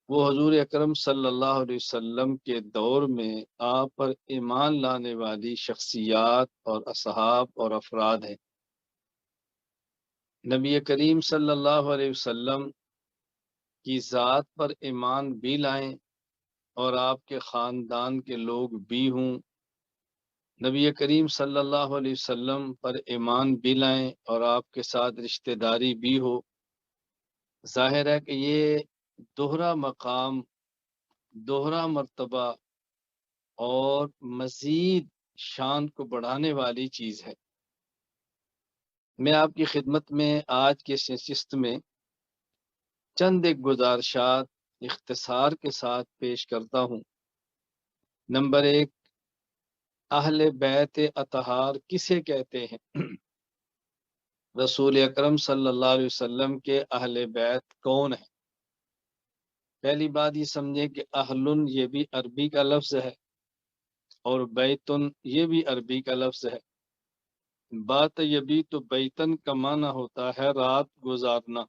وہ حضور اکرم صلی اللہ علیہ وسلم کے دور میں آپ پر ایمان لانے والی شخصیات اور اصحاب اور افراد ہیں۔ نبی کریم صلی اللہ علیہ وسلم کی ذات پر ایمان بھی لائیں اور آپ کے خاندان کے لوگ بھی ہوں، نبی کریم صلی اللہ علیہ وسلم پر ایمان بھی لائیں اور آپ کے ساتھ رشتہ داری بھی ہو، ظاہر ہے کہ یہ دوہرا مقام، دوہرا مرتبہ اور مزید شان کو بڑھانے والی چیز ہے۔ میں آپ کی خدمت میں آج کے نشست میں چند ایک گزارشات اختصار کے ساتھ پیش کرتا ہوں۔ نمبر 1، اہل بیت اطہار کسے کہتے ہیں؟ رسول اکرم صلی اللہ علیہ وسلم کے اہل بیت کون ہیں؟ پہلی بات یہ سمجھیں کہ اہلن یہ بھی عربی کا لفظ ہے اور بیتن یہ بھی عربی کا لفظ ہے۔ بات یبی تو بیتن کا معنی ہوتا ہے رات گزارنا،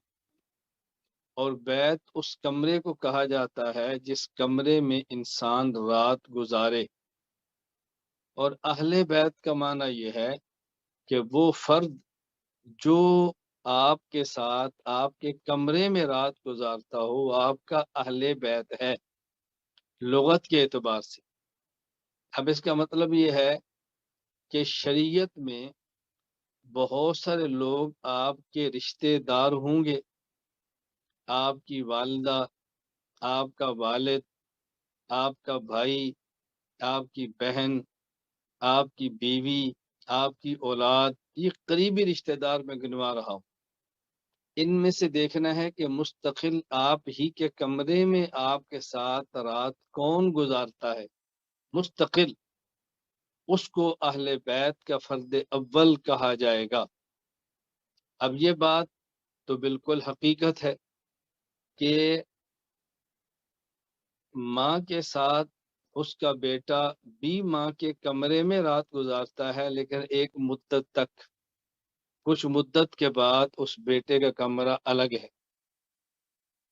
اور بیت اس کمرے کو کہا جاتا ہے جس کمرے میں انسان رات گزارے، اور اہل بیت کا معنی یہ ہے کہ وہ فرد جو آپ کے ساتھ آپ کے کمرے میں رات گزارتا ہو وہ آپ کا اہل بیت ہے لغت کے اعتبار سے۔ اب اس کا مطلب یہ ہے کہ شریعت میں بہت سارے لوگ آپ کے رشتہ دار ہوں گے، آپ کی والدہ، آپ کا والد، آپ کا بھائی، آپ کی بہن، آپ کی بیوی، آپ کی اولاد، یہ قریبی رشتہ دار میں گنوا رہا ہوں۔ ان میں سے دیکھنا ہے کہ مستقل آپ ہی کے کمرے میں آپ کے ساتھ رات کون گزارتا ہے، مستقل، اس کو اہل بیت کا فرد اول کہا جائے گا۔ اب یہ بات تو بالکل حقیقت ہے کہ ماں کے ساتھ اس کا بیٹا بھی ماں کے کمرے میں رات گزارتا ہے، لیکن ایک مدت تک، کچھ مدت کے بعد اس بیٹے کا کمرہ الگ ہے۔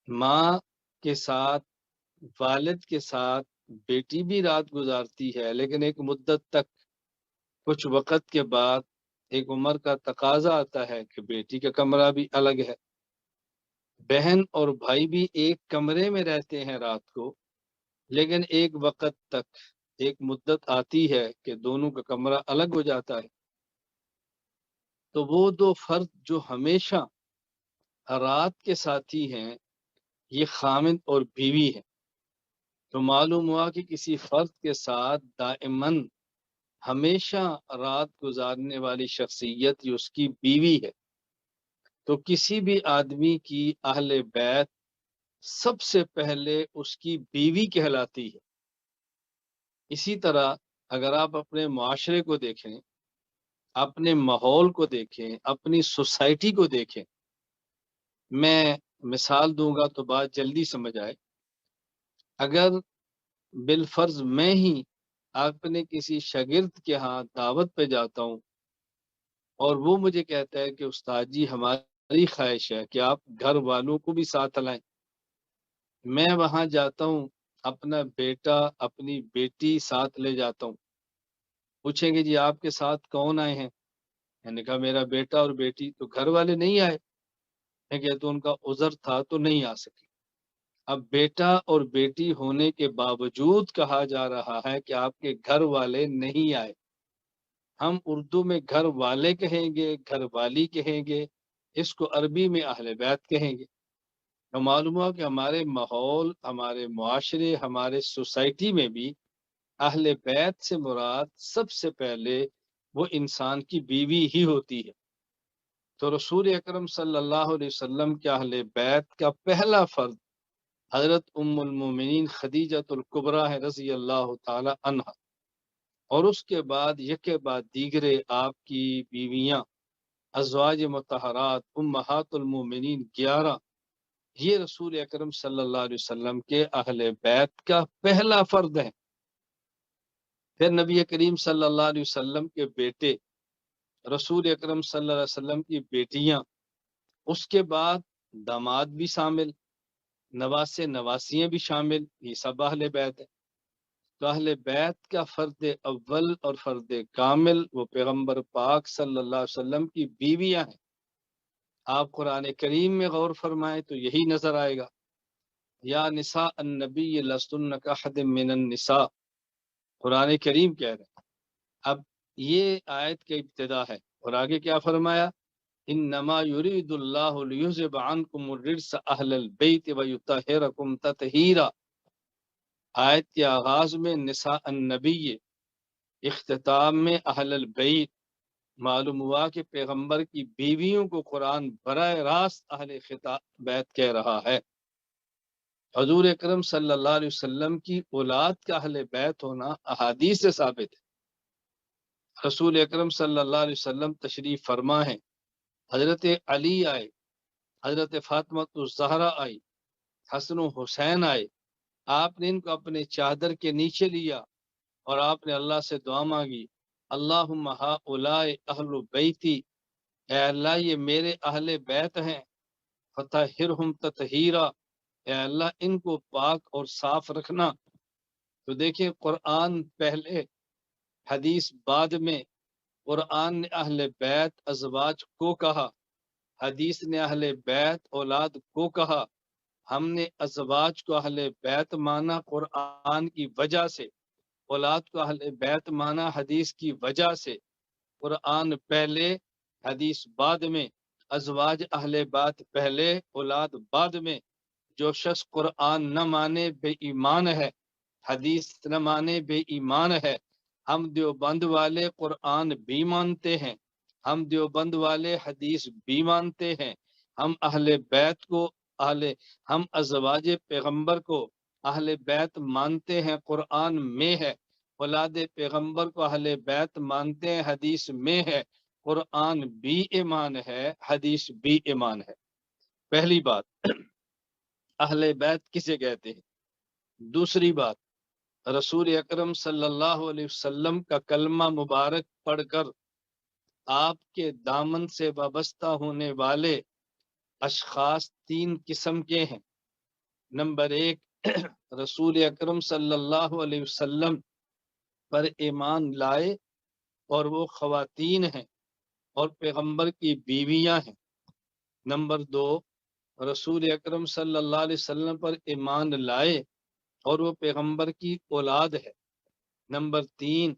ماں کے ساتھ، والد کے ساتھ بیٹی بھی رات گزارتی ہے، لیکن ایک مدت تک، کچھ وقت کے بعد ایک عمر کا تقاضا آتا ہے کہ بیٹی کا کمرہ بھی الگ ہے۔ بہن اور بھائی بھی ایک کمرے میں رہتے ہیں رات کو، لیکن ایک وقت تک، ایک مدت آتی ہے کہ دونوں کا کمرہ الگ ہو جاتا ہے۔ تو وہ دو فرد جو ہمیشہ رات کے ساتھی ہیں یہ خامند اور بیوی ہیں۔ تو معلوم ہوا کہ کسی فرد کے ساتھ دائماً ہمیشہ رات گزارنے والی شخصیت یہ اس کی بیوی ہے۔ تو کسی بھی آدمی کی اہل بیت سب سے پہلے اس کی بیوی کہلاتی ہے۔ اسی طرح اگر آپ اپنے معاشرے کو دیکھیں، اپنے ماحول کو دیکھیں، اپنی سوسائٹی کو دیکھیں، میں مثال دوں گا تو بات جلدی سمجھ آئے۔ اگر بالفرض میں ہی اپنے کسی شاگرد کے ہاں دعوت پہ جاتا ہوں اور وہ مجھے کہتا ہے کہ استاد جی ہماری خواہش ہے کہ آپ گھر والوں کو بھی ساتھ لائیں، میں وہاں جاتا ہوں، اپنا بیٹا اپنی بیٹی ساتھ لے جاتا ہوں، پوچھیں گے جی آپ کے ساتھ کون آئے ہیں؟ میں نے کہا میرا بیٹا اور بیٹی۔ تو گھر والے نہیں آئے؟ میں کہا تو ان کا عذر تھا تو نہیں آ سکے۔ اب بیٹا اور بیٹی ہونے کے باوجود کہا جا رہا ہے کہ آپ کے گھر والے نہیں آئے۔ ہم اردو میں گھر والے کہیں گے، گھر والی کہیں گے، اس کو عربی میں اہل بیت کہیں گے۔ تو معلوم ہوا کہ ہمارے ماحول، ہمارے معاشرے، ہمارے سوسائٹی میں بھی اہل بیت سے مراد سب سے پہلے وہ انسان کی بیوی ہی ہوتی ہے۔ تو رسول اکرم صلی اللہ علیہ وسلم کے اہل بیت کا پہلا فرد حضرت ام المومنین خدیجۃ الکبریٰ ہے رضی اللہ تعالی عنہ، اور اس کے بعد یکے بعد دیگرے آپ کی بیویاں ازواج مطہرات امہات المومنین 11، یہ رسول اکرم صلی اللہ علیہ وسلم کے اہل بیت کا پہلا فرد ہے۔ پھر نبی کریم صلی اللہ علیہ وسلم کے بیٹے، رسول اکرم صلی اللہ علیہ وسلم کی بیٹیاں، اس کے بعد داماد بھی شامل، نواسے نواسیاں بھی شامل، یہ سب اہل بیت ہے۔ تو اہل بیت کا فرد اول اور فرد کامل وہ پیغمبر پاک صلی اللہ علیہ وسلم کی بیویاں ہیں۔ آپ قرآن کریم میں غور فرمائیں تو یہی نظر آئے گا، یا نساء النبی لستن کاحد من النساء، قرآن کریم کہہ رہے ہیں۔ اب یہ آیت کا ابتدا ہے، اور آگے کیا فرمایا؟ انما یرید اللہ لیذہب عنکم الرجس اہل البیت ویطہرکم تطہیرا۔ آیت کے آغاز میں نساء النبی، اختتام میں اہل البیت۔ معلوم ہوا کہ پیغمبر کی بیویوں کو قرآن براہ راست اہل خطاب بیت کہہ رہا ہے۔ حضور اکرم صلی اللہ علیہ وسلم کی اولاد کا اہل بیت ہونا احادیث سے ثابت ہے۔ رسول اکرم صلی اللہ علیہ وسلم تشریف فرما ہے، حضرت علی آئے، حضرت فاطمہ الزہرا آئی، حسن و حسین آئے، آپ نے ان کو اپنے چادر کے نیچے لیا اور آپ نے اللہ سے دعا مانگی، اللہم ہؤلاء اہل بیتی، اے اللہ یہ میرے اہل بیت ہیں، فطہرہم تطہیرا، اے اللہ ان کو پاک اور صاف رکھنا۔ تو دیکھیں، قرآن پہلے حدیث بعد میں۔ قرآن نے اہل بیت ازواج کو کہا، حدیث نے اہل بیت اولاد کو کہا۔ ہم نے ازواج کو اہل بیت مانا قرآن کی وجہ سے، اولاد کو اہل بیت مانا حدیث کی وجہ سے۔ قرآن پہلے، حدیث بعد میں، ازواج اہل بیت پہلے، اولاد بعد میں۔ جو شخص قرآن نہ مانے بے ایمان ہے، حدیث نہ مانے بے ایمان ہے۔ ہم دیوبند والے قرآن بھی مانتے ہیں، ہم دیوبند والے حدیث بھی مانتے ہیں، ہم اہل بیت کو ہم ازواج پیغمبر کو اہل بیت مانتے ہیں، قرآن میں ہے۔ اولاد پیغمبر کو اہل بیت مانتے ہیں، حدیث میں ہے۔ قرآن بھی ایمان ہے، حدیث بھی ایمان ہے۔ پہلی بات، اہل بیت کسے کہتے ہیں؟ دوسری بات، رسول اکرم صلی اللہ علیہ وسلم کا کلمہ مبارک پڑھ کر آپ کے دامن سے وابستہ ہونے والے اشخاص تین قسم کے ہیں۔ نمبر ایک، رسول اکرم صلی اللہ علیہ وسلم پر ایمان لائے اور وہ خواتین ہیں اور پیغمبر کی بیویاں ہیں۔ نمبر دو، رسول اکرم صلی اللہ علیہ وسلم پر ایمان لائے اور وہ پیغمبر کی اولاد ہے۔ نمبر تین،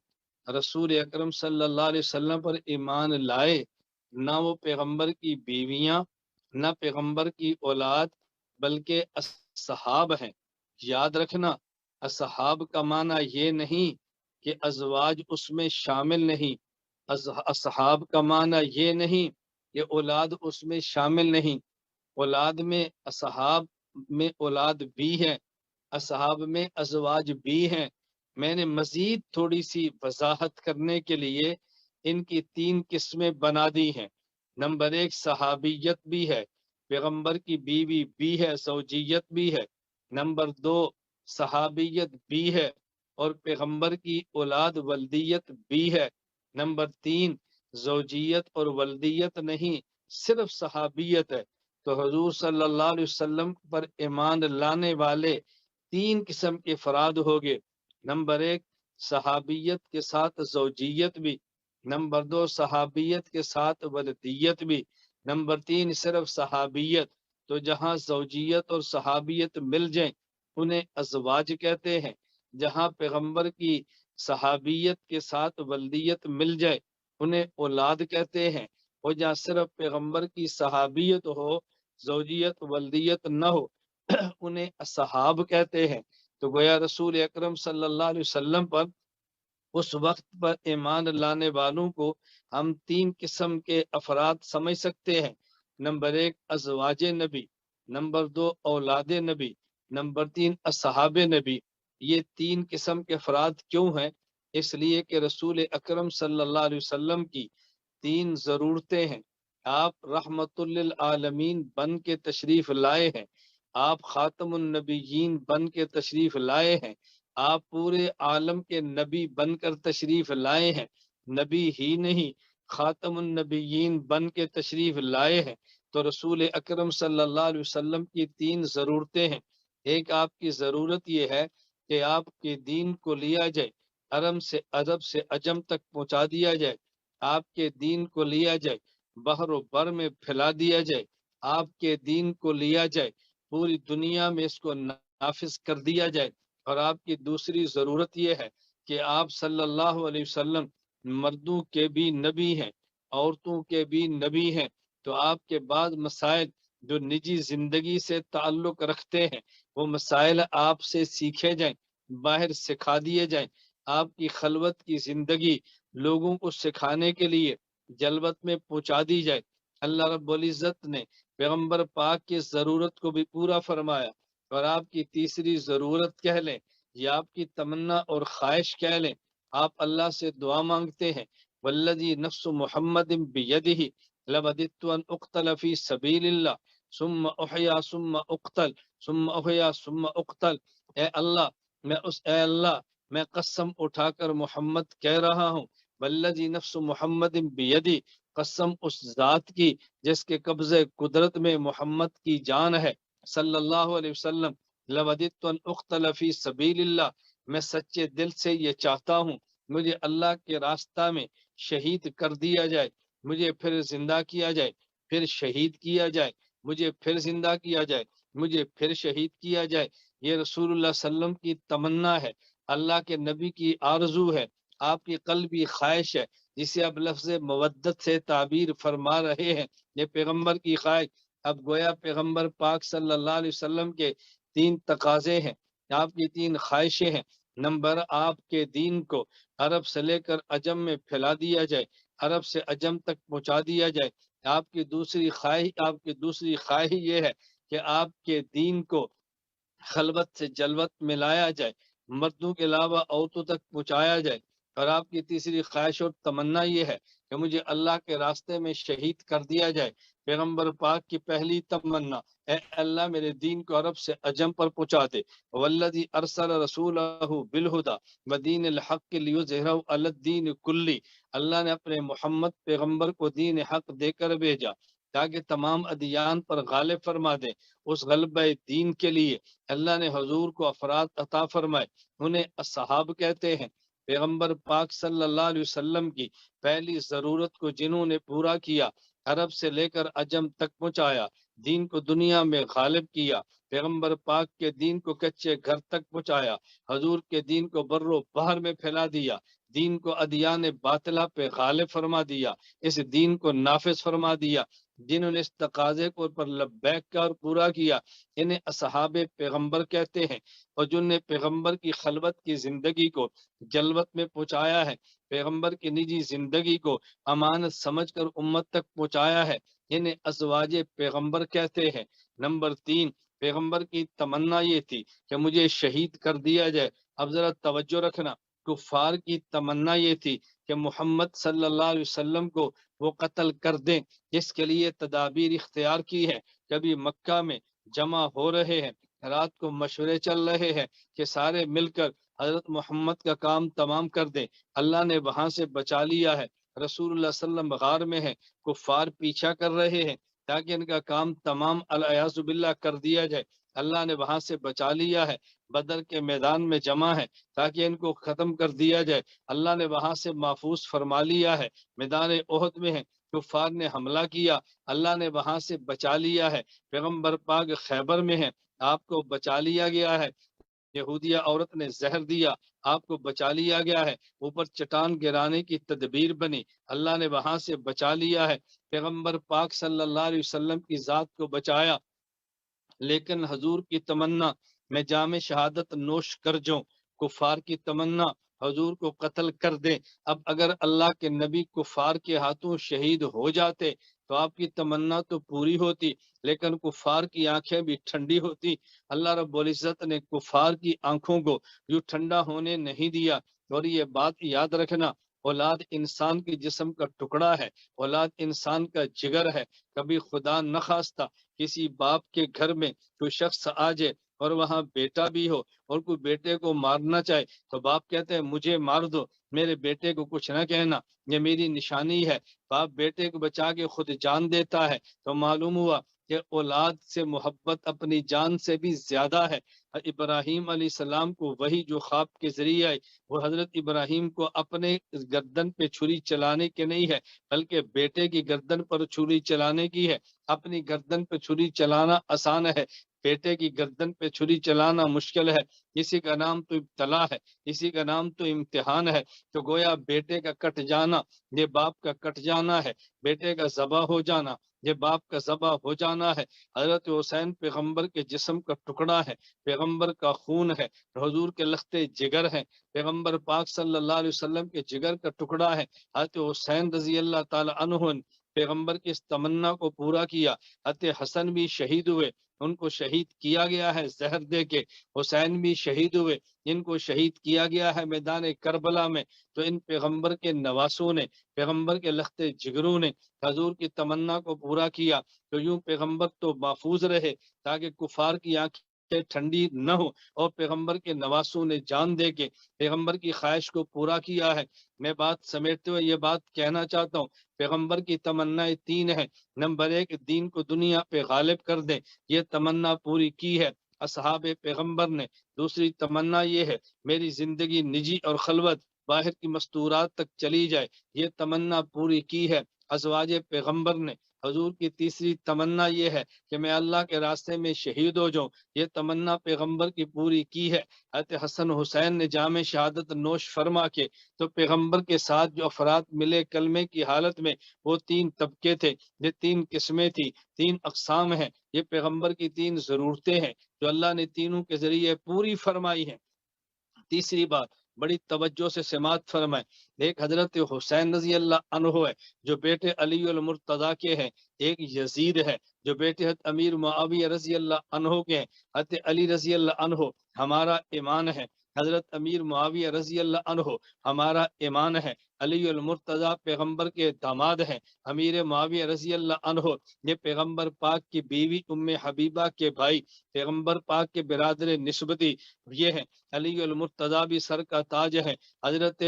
رسول اکرم صلی اللہ علیہ وسلم پر ایمان لائے، نہ وہ پیغمبر کی بیویاں نہ پیغمبر کی اولاد بلکہ اصحاب ہیں۔ یاد رکھنا، اصحاب کا معنی یہ نہیں کہ ازواج اس میں شامل نہیں، اصحاب کا معنی یہ نہیں کہ اولاد اس میں شامل نہیں۔ اولاد میں اصحاب میں اولاد بھی ہے، اصحاب میں ازواج بھی ہیں۔ میں نے مزید تھوڑی سی وضاحت کرنے کے لیے ان کی تین قسمیں بنا دی ہیں۔ نمبر ایک، صحابیت بھی ہے، پیغمبر کی بیوی بھی ہے، زوجیت بھی ہے۔ نمبر دو، صحابیت بھی ہے اور پیغمبر کی اولاد ولدیت بھی ہے۔ نمبر تین، زوجیت اور ولدیت نہیں، صرف صحابیت ہے۔ تو حضور صلی اللہ علیہ وسلم پر ایمان لانے والے تین قسم کے افراد ہوگے۔ نمبر ایک، صحابیت کے ساتھ زوجیت بھی۔ نمبر دو، صحابیت کے ساتھ ولدیت بھی۔ نمبر تین، صرف صحابیت۔ تو جہاں زوجیت اور صحابیت مل جائیں انہیں ازواج کہتے ہیں، جہاں پیغمبر کی صحابیت کے ساتھ ولدیت مل جائے انہیں اولاد کہتے ہیں، اور جہاں صرف پیغمبر کی صحابیت ہو، زوجیت ولدیت نہ ہو، انہیں اصحاب کہتے ہیں۔ تو گویا رسول اکرم صلی اللہ علیہ وسلم پر اس وقت پر ایمان لانے والوں کو ہم تین قسم کے افراد سمجھ سکتے ہیں۔ نمبر ایک، ازواج نبی، نمبر دو، اولاد نبی، نمبر تین، اصحاب نبی۔ یہ تین قسم کے افراد کیوں ہیں؟ اس لیے کہ رسول اکرم صلی اللہ علیہ وسلم کی تین ضرورتیں ہیں۔ آپ رحمت للعالمین بن کے تشریف لائے ہیں، آپ خاتم النبیین بن کے تشریف لائے ہیں، آپ پورے عالم کے نبی بن کر تشریف لائے ہیں، نبی ہی نہیں خاتم النبیین بن کے تشریف لائے ہیں۔ تو رسول اکرم صلی اللہ علیہ وسلم کی تین ضرورتیں ہیں۔ ایک آپ کی ضرورت یہ ہے کہ آپ کے دین کو لیا جائے، عرب سے عجم تک پہنچا دیا جائے، آپ کے دین کو لیا جائے، بحر و بر میں پھیلا دیا جائے، آپ کے دین کو لیا جائے، پوری دنیا میں اس کو نافذ کر دیا جائے۔ اور آپ کی دوسری ضرورت یہ ہے کہ آپ صلی اللہ علیہ وسلم مردوں کے بھی نبی ہیں، عورتوں کے بھی نبی ہیں، تو آپ کے بعض مسائل جو نجی زندگی سے تعلق رکھتے ہیں وہ مسائل آپ سے سیکھے جائیں، باہر سکھا دیے جائیں۔ آپ کی خلوت کی زندگی لوگوں کو سکھانے کے لیے جلوت میں پہنچا دی جائے۔ اللہ رب العزت نے پیغمبر پاک کی ضرورت کو بھی پورا فرمایا، اور آپ کی تیسری ضرورت کہہ لیں یا آپ کی تمنا اور خواہش کہہ لیں، آپ اللہ سے دعا مانگتے ہیں، والذی نفس محمد بیدہ لوددت ان اقتل فی سبیل اللہ ثم احیا ثم اقتل ثم احیا ثم اقتل۔ اے اللہ میں قسم اٹھا کر محمد کہہ رہا ہوں، والذی نفس محمد بیدی، قسم اس ذات کی جس کے قبضے قدرت میں محمد کی جان ہے صلی اللہ علیہ وسلم، لوددت ان اقتل فی سبیل اللہ، میں سچے دل سے یہ چاہتا ہوں مجھے اللہ کے راستہ میں شہید کر دیا جائے، مجھے پھر زندہ کیا جائے، پھر شہید کیا جائے، مجھے پھر زندہ کیا جائے، مجھے پھر شہید کیا جائے۔ یہ رسول اللہ صلی اللہ علیہ وسلم کی تمنا ہے، اللہ کے نبی کی آرزو ہے، آپ کی قلبی خواہش ہے، جسے اب لفظ مودت سے تعبیر فرما رہے ہیں۔ یہ پیغمبر کی خواہش، اب گویا پیغمبر پاک صلی اللہ علیہ وسلم کے 3 تقاضے ہیں، آپ کی 3 خواہشیں ہیں۔ نمبر، آپ کے دین کو عرب سے لے کر عجم میں پھیلا دیا جائے، عرب سے عجم تک پہنچا دیا جائے۔ آپ کی دوسری خواہش یہ ہے کہ آپ کے دین کو خلوت سے جلوت میں لایا جائے، مردوں کے علاوہ عورتوں تک پہنچایا جائے۔ اور آپ کی تیسری خواہش اور تمنا یہ ہے کہ مجھے اللہ کے راستے میں شہید کر دیا جائے۔ پیغمبر پاک کی پہلی تمنا، اے اللہ میرے دین کو عرب سے عجم پر پہنچا دے۔ والذی ارسل رسولہ بالہدی ودین الحق لیظہرہ علی الدین کلہ، اللہ نے اپنے محمد پیغمبر کو دین حق دے کر بھیجا تاکہ تمام ادیان پر غالب فرما دے۔ اس غلبہ دین کے لیے اللہ نے حضور کو افراد عطا فرمائے، انہیں اصحاب کہتے ہیں۔ پیغمبر پاک صلی اللہ علیہ وسلم کی پہلی ضرورت کو جنہوں نے پورا کیا، عرب سے لے کر عجم تک پہنچایا، دین کو دنیا میں غالب کیا، پیغمبر پاک کے دین کو کچے گھر تک پہنچایا، حضور کے دین کو بر و بحر میں پھیلا دیا، دین کو ادیان باطلہ پہ غالب فرما دیا، اس دین کو نافذ فرما دیا۔ جنہوں نے اس تقاضے کو پر لبیک کا اور پورا کیا، انہیں اصحاب پیغمبر کہتے ہیں۔ اور جن نے پیغمبر کی خلوت کی زندگی کو جلوت میں پہنچایا ہے، پیغمبر کی نجی زندگی کو امانت سمجھ کر امت تک پہنچایا ہے، انہیں ازواج پیغمبر کہتے ہیں۔ نمبر 3، پیغمبر کی تمنا یہ تھی کہ مجھے شہید کر دیا جائے۔ اب ذرا توجہ رکھنا، کفار کی تمنا یہ تھی کہ محمد صلی اللہ علیہ وسلم کو وہ قتل کر دیں، جس کے لیے تدابیر اختیار کی ہے۔ کبھی مکہ میں جمع ہو رہے ہیں، رات کو مشورے چل رہے ہیں کہ سارے مل کر حضرت محمد کا کام تمام کر دیں۔ اللہ نے وہاں سے بچا لیا ہے، رسول اللہ صلی اللہ علیہ وسلم غار میں ہیں، کفار پیچھا کر رہے ہیں تاکہ ان کا کام تمام الیاذ باللہ کر دیا جائے۔ اللہ نے وہاں سے بچا لیا ہے، بدر کے میدان میں جمع ہے تاکہ ان کو ختم کر دیا جائے۔ اللہ نے وہاں سے محفوظ فرما لیا ہے، میدان احد میں ہے، کفار نے حملہ کیا، اللہ نے وہاں سے بچا لیا ہے۔ پیغمبر پاک خیبر میں ہیں، آپ کو بچا لیا گیا ہے، یہودیہ عورت نے زہر دیا، آپ کو بچا لیا گیا ہے، اوپر چٹان گرانے کی تدبیر بنی، اللہ نے وہاں سے بچا لیا ہے۔ پیغمبر پاک صلی اللہ علیہ وسلم کی ذات کو بچایا، لیکن حضور کی تمنا میں جام شہادت نوش کر جاؤں، کفار کی تمنا حضور کو قتل کر دیں۔ اب اگر اللہ کے نبی کفار کے ہاتھوں شہید ہو جاتے تو آپ کی تمنا تو پوری ہوتی، لیکن کفار کی آنکھیں بھی ٹھنڈی ہوتی۔ اللہ رب العزت نے کفار کی آنکھوں کو یوں ٹھنڈا ہونے نہیں دیا۔ اور یہ بات یاد رکھنا، اولاد انسان کے جسم کا ٹکڑا ہے، اولاد انسان کا جگر ہے۔ کبھی خدا نخواستہ کسی باپ کے گھر میں کوئی شخص آ جائے اور وہاں بیٹا بھی ہو اور کوئی بیٹے کو مارنا چاہے تو باپ کہتے ہیں مجھے مار دو، میرے بیٹے کو کچھ نہ کہنا، یہ میری نشانی ہے۔ باپ بیٹے کو بچا کے خود جان دیتا ہے تو معلوم ہوا کہ اولاد سے محبت اپنی جان سے بھی زیادہ ہے۔ ابراہیم علیہ السلام کو وہی جو خواب کے ذریعے آئی، وہ حضرت ابراہیم کو اپنے گردن پہ چھری چلانے کے نہیں ہے، بلکہ بیٹے کی گردن پر چھری چلانے کی ہے۔ اپنی گردن پہ چھری چلانا آسان ہے، بیٹے کی گردن پہ چھری چلانا مشکل ہے۔ اسی کا نام تو ابتلا ہے، اسی کا نام تو امتحان ہے۔ تو گویا بیٹے کا کٹ جانا یہ باپ کا کٹ جانا ہے، بیٹے کا ذبح ہو جانا یہ باپ کا ذبح ہو جانا ہے۔ حضرت حسین پیغمبر کے جسم کا ٹکڑا ہے، پیغمبر کا خون ہے، حضور کے لختے جگر ہیں، پیغمبر پاک صلی اللہ علیہ وسلم کے جگر کا ٹکڑا ہے۔ حضرت حسین رضی اللہ تعالی عنہ نے پیغمبر کی اس تمنا کو پورا کیا۔ حضرت حسن بھی شہید ہوئے، ان کو شہید کیا گیا ہے زہر دے کے۔ حسین بھی شہید ہوئے، ان کو شہید کیا گیا ہے میدان کربلا میں۔ تو ان پیغمبر کے نواسوں نے، پیغمبر کے لختے جگروں نے حضور کی تمنا کو پورا کیا۔ تو یوں پیغمبر تو محفوظ رہے تاکہ کفار کی آنکھیں ٹھنڈی نہ ہو، اور پیغمبر کے نواسوں نے جان دے کے پیغمبر کی خواہش کو پورا کیا ہے۔ میں بات سمیٹتے ہوئے یہ بات کہنا چاہتا ہوں، پیغمبر کی تمنا تین ہے۔ نمبر 1، دین کو دنیا پہ غالب کر دیں، یہ تمنا پوری کی ہے اصحاب پیغمبر نے۔ دوسری تمنا یہ ہے میری زندگی نجی اور خلوت باہر کی مستورات تک چلی جائے، یہ تمنا پوری کی ہے ازواج پیغمبر نے۔ حضور کی تیسری تمنا یہ ہے کہ میں اللہ کے راستے میں شہید ہو جاؤں، یہ تمنا پیغمبر کی پوری کی ہے۔ حضرت حسن حسین نے جام شہادت نوش فرما کے تو پیغمبر کے ساتھ جو افراد ملے کلمے کی حالت میں، وہ 3 طبقے تھے، یہ 3 قسمیں تھی، 3 اقسام ہیں، یہ پیغمبر کی 3 ضرورتیں ہیں جو اللہ نے تینوں کے ذریعے پوری فرمائی ہیں۔ تیسری بات بڑی توجہ سے سماعت فرمائیں، ایک حضرت حسین رضی اللہ عنہ ہے جو بیٹے علی المرتضیٰ کے ہیں، ایک یزید ہے جو بیٹے حضرت امیر معاویہ رضی اللہ عنہ کے ہیں۔ حضرت علی رضی اللہ عنہ ہمارا ایمان ہے، حضرت امیر معاویہ رضی اللہ عنہ ہمارا ایمان ہے۔ علی المرتضیٰ پیغمبر کے داماد ہیں، امیر معاویہ رضی اللہ عنہ یہ پیغمبر پاک کی بیوی ام حبیبہ کے بھائی، پیغمبر پاک کے برادر نسبتی یہ ہیں۔ علی المرتضیٰ بھی سر کا تاج ہے۔ حضرت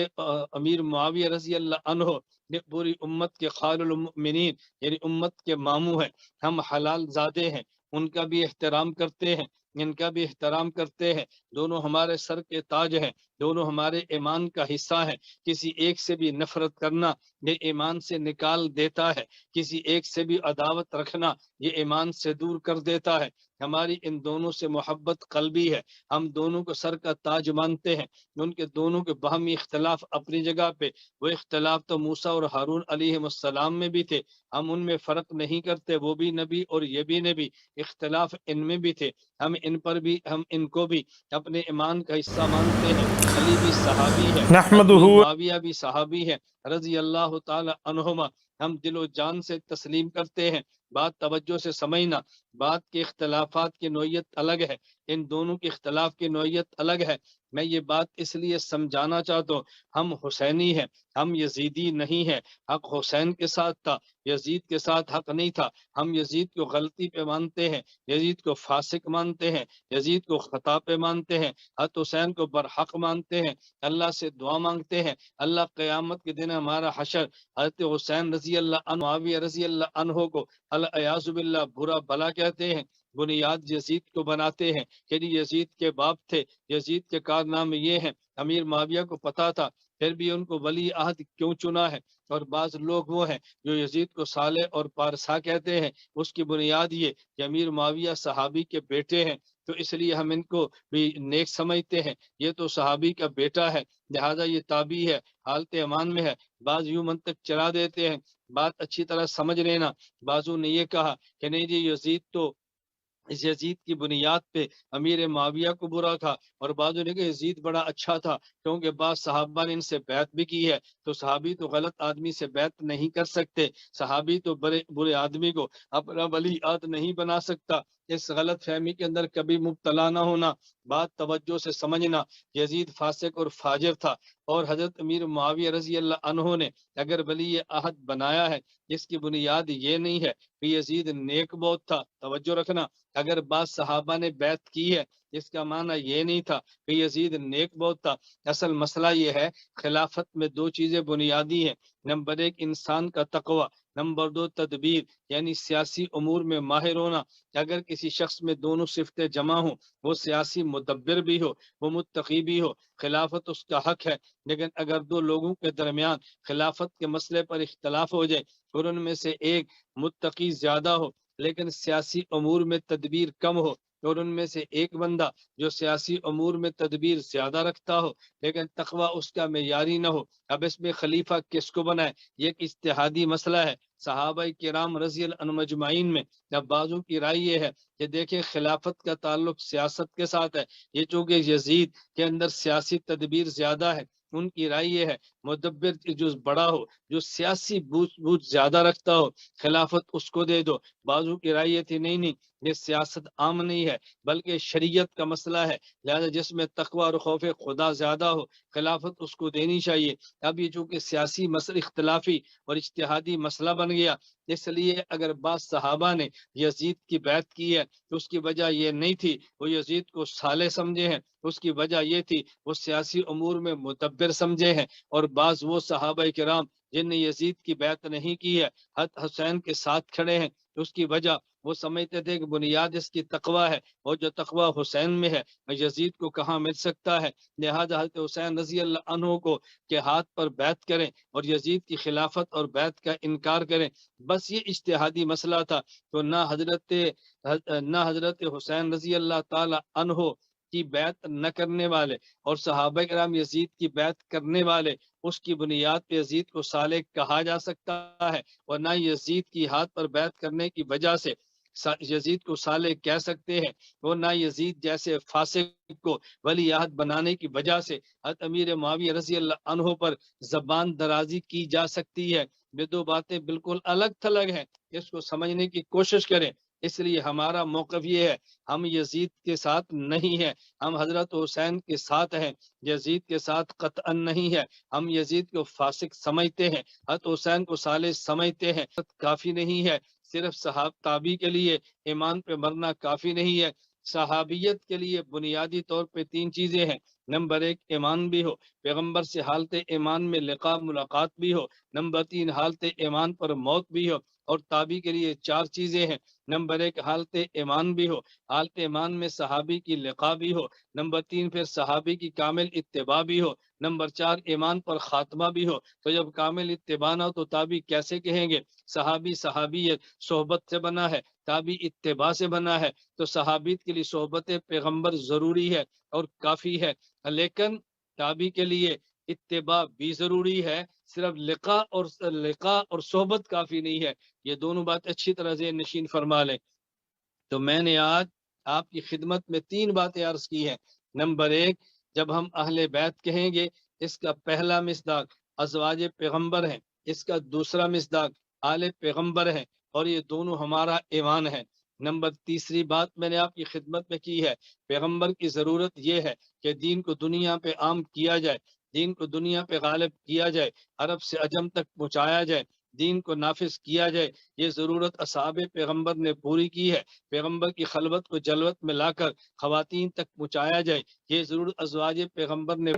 امیر معاویہ رضی اللہ عنہ یہ پوری امت کے خال المؤمنین یعنی امت کے ماموں ہیں، ہم حلال زادے ہیں، ان کا بھی احترام کرتے ہیں، ان کا بھی احترام کرتے ہیں، دونوں ہمارے سر کے تاج ہیں، دونوں ہمارے ایمان کا حصہ ہیں۔ کسی ایک سے بھی نفرت کرنا یہ ایمان سے نکال دیتا ہے، کسی ایک سے بھی عداوت رکھنا یہ ایمان سے دور کر دیتا ہے۔ ہماری ان دونوں سے محبت قلبی ہے، ہم دونوں کو سر کا تاج مانتے ہیں۔ ان کے دونوں کے باہمی اختلاف اپنی جگہ پہ، وہ اختلاف تو موسیٰ اور ہارون علیہ السلام میں بھی تھے، ہم ان میں فرق نہیں کرتے، وہ بھی نبی اور یہ بھی نبی، اختلاف ان میں بھی تھے، ہم ان پر بھی، ہم ان کو بھی اپنے ایمان کا حصہ مانتے ہیں۔ علی بھی صحابی ہے، نحمدہ معاویہ بھی صحابی ہے رضی اللہ تعالی عنہما، ہم دل و جان سے تسلیم کرتے ہیں۔ بات توجہ سے سمجھنا، بات کے اختلافات کی نوعیت الگ ہے، ان دونوں کے اختلاف کی نوعیت الگ ہے۔ میں یہ بات اس لیے سمجھانا چاہتا ہوں، ہم حسینی ہیں، ہم یزیدی نہیں ہیں۔ حق حسین کے ساتھ تھا، یزید کے ساتھ حق نہیں تھا۔ ہم یزید کو غلطی پہ مانتے ہیں، یزید کو فاسق مانتے ہیں، یزید کو خطا پہ مانتے ہیں، حضرت حسین کو برحق مانتے ہیں، اللہ سے دعا مانگتے ہیں اللہ قیامت کے دن ہمارا حشر حضرت حسین رضی اللہ عنہ، معاویہ رضی اللہ عنہ کو الیاذ باللہ برا بلا کہتے ہیں، بنیاد یزید کو بناتے ہیں کہ یزید کے باپ تھے، یزید کے کارنامے یہ ہیں۔ امیر معاویہ کو پتا تھا، پھر بھی ان کو ولی عہد کیوں چنا ہے؟ اور بعض لوگ وہ ہیں جو یزید کو صالح اور پارسا کہتے ہیں، اس کی بنیاد یہ کہ امیر معاویہ صحابی کے بیٹے ہیں، تو اس لیے ہم ان کو بھی نیک سمجھتے ہیں، یہ تو صحابی کا بیٹا ہے لہذا یہ تابعی ہے، حالت ایمان میں ہے۔ بعض یوں منطق چلا دیتے ہیں، بات اچھی طرح سمجھ لینا، بعضوں نے یہ کہا کہ نہیں جی یزید تو، اس یزید کی بنیاد پہ امیر معاویہ کو برا تھا، اور بعضوں نے کہا یزید بڑا اچھا تھا کیونکہ بعض صحابہ نے ان سے بیعت بھی کی ہے، تو صحابی تو غلط آدمی سے بیعت نہیں کر سکتے، صحابی تو برے آدمی کو اپنا ولی عہد نہیں بنا سکتا۔ اس غلط فہمی کے اندر کبھی مبتلا نہ ہونا، بات توجہ سے سمجھنا، یزید فاسق اور فاجر تھا، اور حضرت امیر معاویہ رضی اللہ عنہ نے اگر ولی عہد بنایا ہے، اس کی بنیاد یہ نہیں ہے کہ یزید نیک بہت تھا، توجہ رکھنا، اگر بعض صحابہ نے بیعت کی ہے اس کا معنی یہ نہیں تھا کہ یزید نیک بہت تھا. اصل مسئلہ یہ ہے خلافت میں دو چیزیں بنیادی ہیں. نمبر ایک انسان کا تقوی، نمبر دو تدبیر یعنی سیاسی امور میں ماہر ہونا. اگر کسی شخص میں دونوں صفتیں جمع ہوں، وہ سیاسی مدبر بھی ہو، وہ متقی بھی ہو، خلافت اس کا حق ہے. لیکن اگر دو لوگوں کے درمیان خلافت کے مسئلے پر اختلاف ہو جائے اور ان میں سے ایک متقی زیادہ ہو لیکن سیاسی امور میں تدبیر کم ہو، اور ان میں سے ایک بندہ جو سیاسی امور میں تدبیر زیادہ رکھتا ہو لیکن تقوی اس کا معیاری نہ ہو، اب اس میں خلیفہ کس کو بنائے؟ یہ ایک اجتہادی مسئلہ ہے. صحابہ کرام رضی اللہ عنہم اجمعین میں جب بعضوں کی رائے یہ ہے کہ دیکھیں خلافت کا تعلق سیاست کے ساتھ ہے، یہ چونکہ یزید کے اندر سیاسی تدبیر زیادہ ہے، ان کی رائے یہ ہے مدبر جو بڑا ہو، جو سیاسی بوجھ زیادہ رکھتا ہو، خلافت اس کو دے دو. بعضوں کی رائے یہ تھی نہیں، یہ سیاست عام نہیں ہے بلکہ شریعت کا مسئلہ ہے، لہذا جس میں تقوی اور خوف خدا زیادہ ہو خلافت اس کو دینی چاہیے. اب یہ چونکہ سیاسی مسئلہ اختلافی اور اجتہادی مسئلہ بن گیا، اس لیے اگر بعض صحابہ نے یزید کی بیعت کی ہے تو اس کی وجہ یہ نہیں تھی وہ یزید کو صالح سمجھے ہیں، اس کی وجہ یہ تھی وہ سیاسی امور میں مدبر سمجھے ہیں. اور بعض وہ صحابہ کرام جن نے یزید کی بیعت نہیں کی ہے حضرت حسین کے ساتھ کھڑے ہیں، اس کی وجہ وہ سمجھتے تھے کہ بنیاد اس کی تقوی ہے، اور جو تقوی حسین میں ہے یزید کو کہاں مل سکتا ہے. لہذا حضرت حسین رضی اللہ عنہ کو کے ہاتھ پر بیعت کریں اور یزید کی خلافت اور بیعت کا انکار کریں، بس یہ اجتہادی مسئلہ تھا. تو نہ حضرت حسین رضی اللہ تعالی عنہ کی بیعت نہ کرنے والے اور صحابہ کرام یزید کی بیعت کرنے والے اس کی بنیاد پہ یزید کو صالح کہا جا سکتا ہے، اور نہ یزید کی ہاتھ پر بیعت کرنے کی وجہ سے یزید کو صالح کہہ سکتے ہیں، اور نہ یزید جیسے فاسق کو ولی عہد بنانے کی وجہ سے حضرت امیر معاویہ رضی اللہ عنہ پر زبان درازی کی جا سکتی ہے. یہ دو باتیں بالکل الگ تھلگ ہیں، اس کو سمجھنے کی کوشش کریں. اس لیے ہمارا موقف یہ ہے ہم یزید کے ساتھ نہیں ہیں، ہم حضرت حسین کے ساتھ ہیں، یزید کے ساتھ قطعا نہیں ہے. ہم یزید کو فاسق سمجھتے ہیں، حضرت حسین کو صالح سمجھتے ہیں. کافی نہیں ہے، صرف صحاب تابی کے لیے ایمان پہ مرنا کافی نہیں ہے. صحابیت کے لیے بنیادی طور پہ تین چیزیں ہیں. نمبر ایک ایمان بھی ہو، پیغمبر سے حالت ایمان میں لقاء ملاقات بھی ہو. نمبر تین حالت ایمان پر موت بھی ہو. اور تابی کے لیے چار چیزیں ہیں. نمبر ایک حالت ایمان بھی ہو، حالت ایمان میں صحابی کی لقاء بھی ہو. نمبر تین پھر صحابی کی کامل اتباع بھی ہو. نمبر چار ایمان پر خاتمہ بھی ہو. تو جب کامل اتباع نہ ہو تو تابی کیسے کہیں گے؟ صحابیت صحبت سے بنا ہے، تابی اتباع سے بنا ہے. تو صحابیت کے لیے صحبت پیغمبر ضروری ہے اور کافی ہے، لیکن تابی کے لیے اتباع بھی ضروری ہے. صرف لقاء اور صحبت کافی نہیں ہے. یہ دونوں بات اچھی طرح ذہن نشین فرما لیں. تو میں نے آج آپ کی خدمت میں تین باتیں عرض کی ہیں. نمبر ایک، جب ہم اہل بیت کہیں گے اس کا پہلا مصداق ازواج پیغمبر ہیں، اس کا دوسرا مصداق آل پیغمبر ہیں، اور یہ دونوں ہمارا ایمان ہے. نمبر تیسری بات میں نے آپ کی خدمت میں کی ہے، پیغمبر کی ضرورت یہ ہے کہ دین کو دنیا پہ عام کیا جائے، دین کو دنیا پہ غالب کیا جائے، عرب سے عجم تک پہنچایا جائے، دین کو نافذ کیا جائے. یہ ضرورت اصحاب پیغمبر نے پوری کی ہے. پیغمبر کی خلوت کو جلوت میں لا کر خواتین تک پہنچایا جائے، یہ ضرورت ازواج پیغمبر نے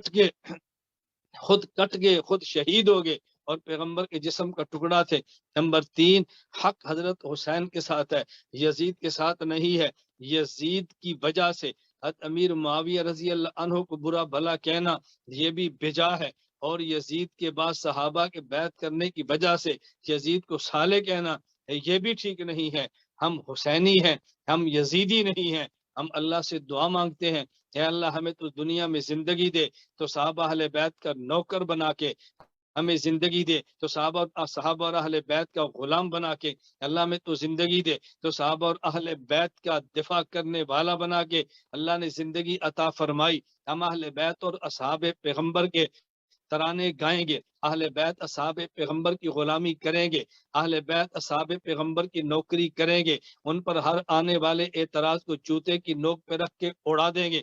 خود کٹ گئے، خود شہید ہو گئے اور پیغمبر کے جسم کا ٹکڑا تھے. نمبر تین، حق حضرت حسین کے ساتھ ہے، یزید کے ساتھ نہیں ہے. یزید کی وجہ سے حضرت امیر معاویہ رضی اللہ عنہ کو برا بھلا کہنا یہ بھی بجا ہے، اور یزید کے بعد صحابہ کے بیعت کرنے کی وجہ سے یزید کو صالح کہنا یہ بھی ٹھیک نہیں ہے. ہم حسینی ہیں، ہم یزیدی نہیں ہیں. ہم اللہ سے دعا مانگتے ہیں، اے اللہ ہمیں تو دنیا میں زندگی دے تو صحابہ اہل بیت کا نوکر بنا کے ہمیں زندگی دے، تو صحابہ اور اہل بیت کا غلام بنا کے اللہ میں تو زندگی دے، تو صحابہ اور اہل بیت کا دفاع کرنے والا بنا کے اللہ نے زندگی عطا فرمائی. ہم اہل بیت اور اصحاب پیغمبر کے ترانے گائیں گے، اہل بیت اصحاب پیغمبر کی غلامی کریں گے، اہل بیت اصحاب پیغمبر کی نوکری کریں گے، ان پر ہر آنے والے اعتراض کو جوتے کی نوک پہ رکھ کے اڑا دیں گے.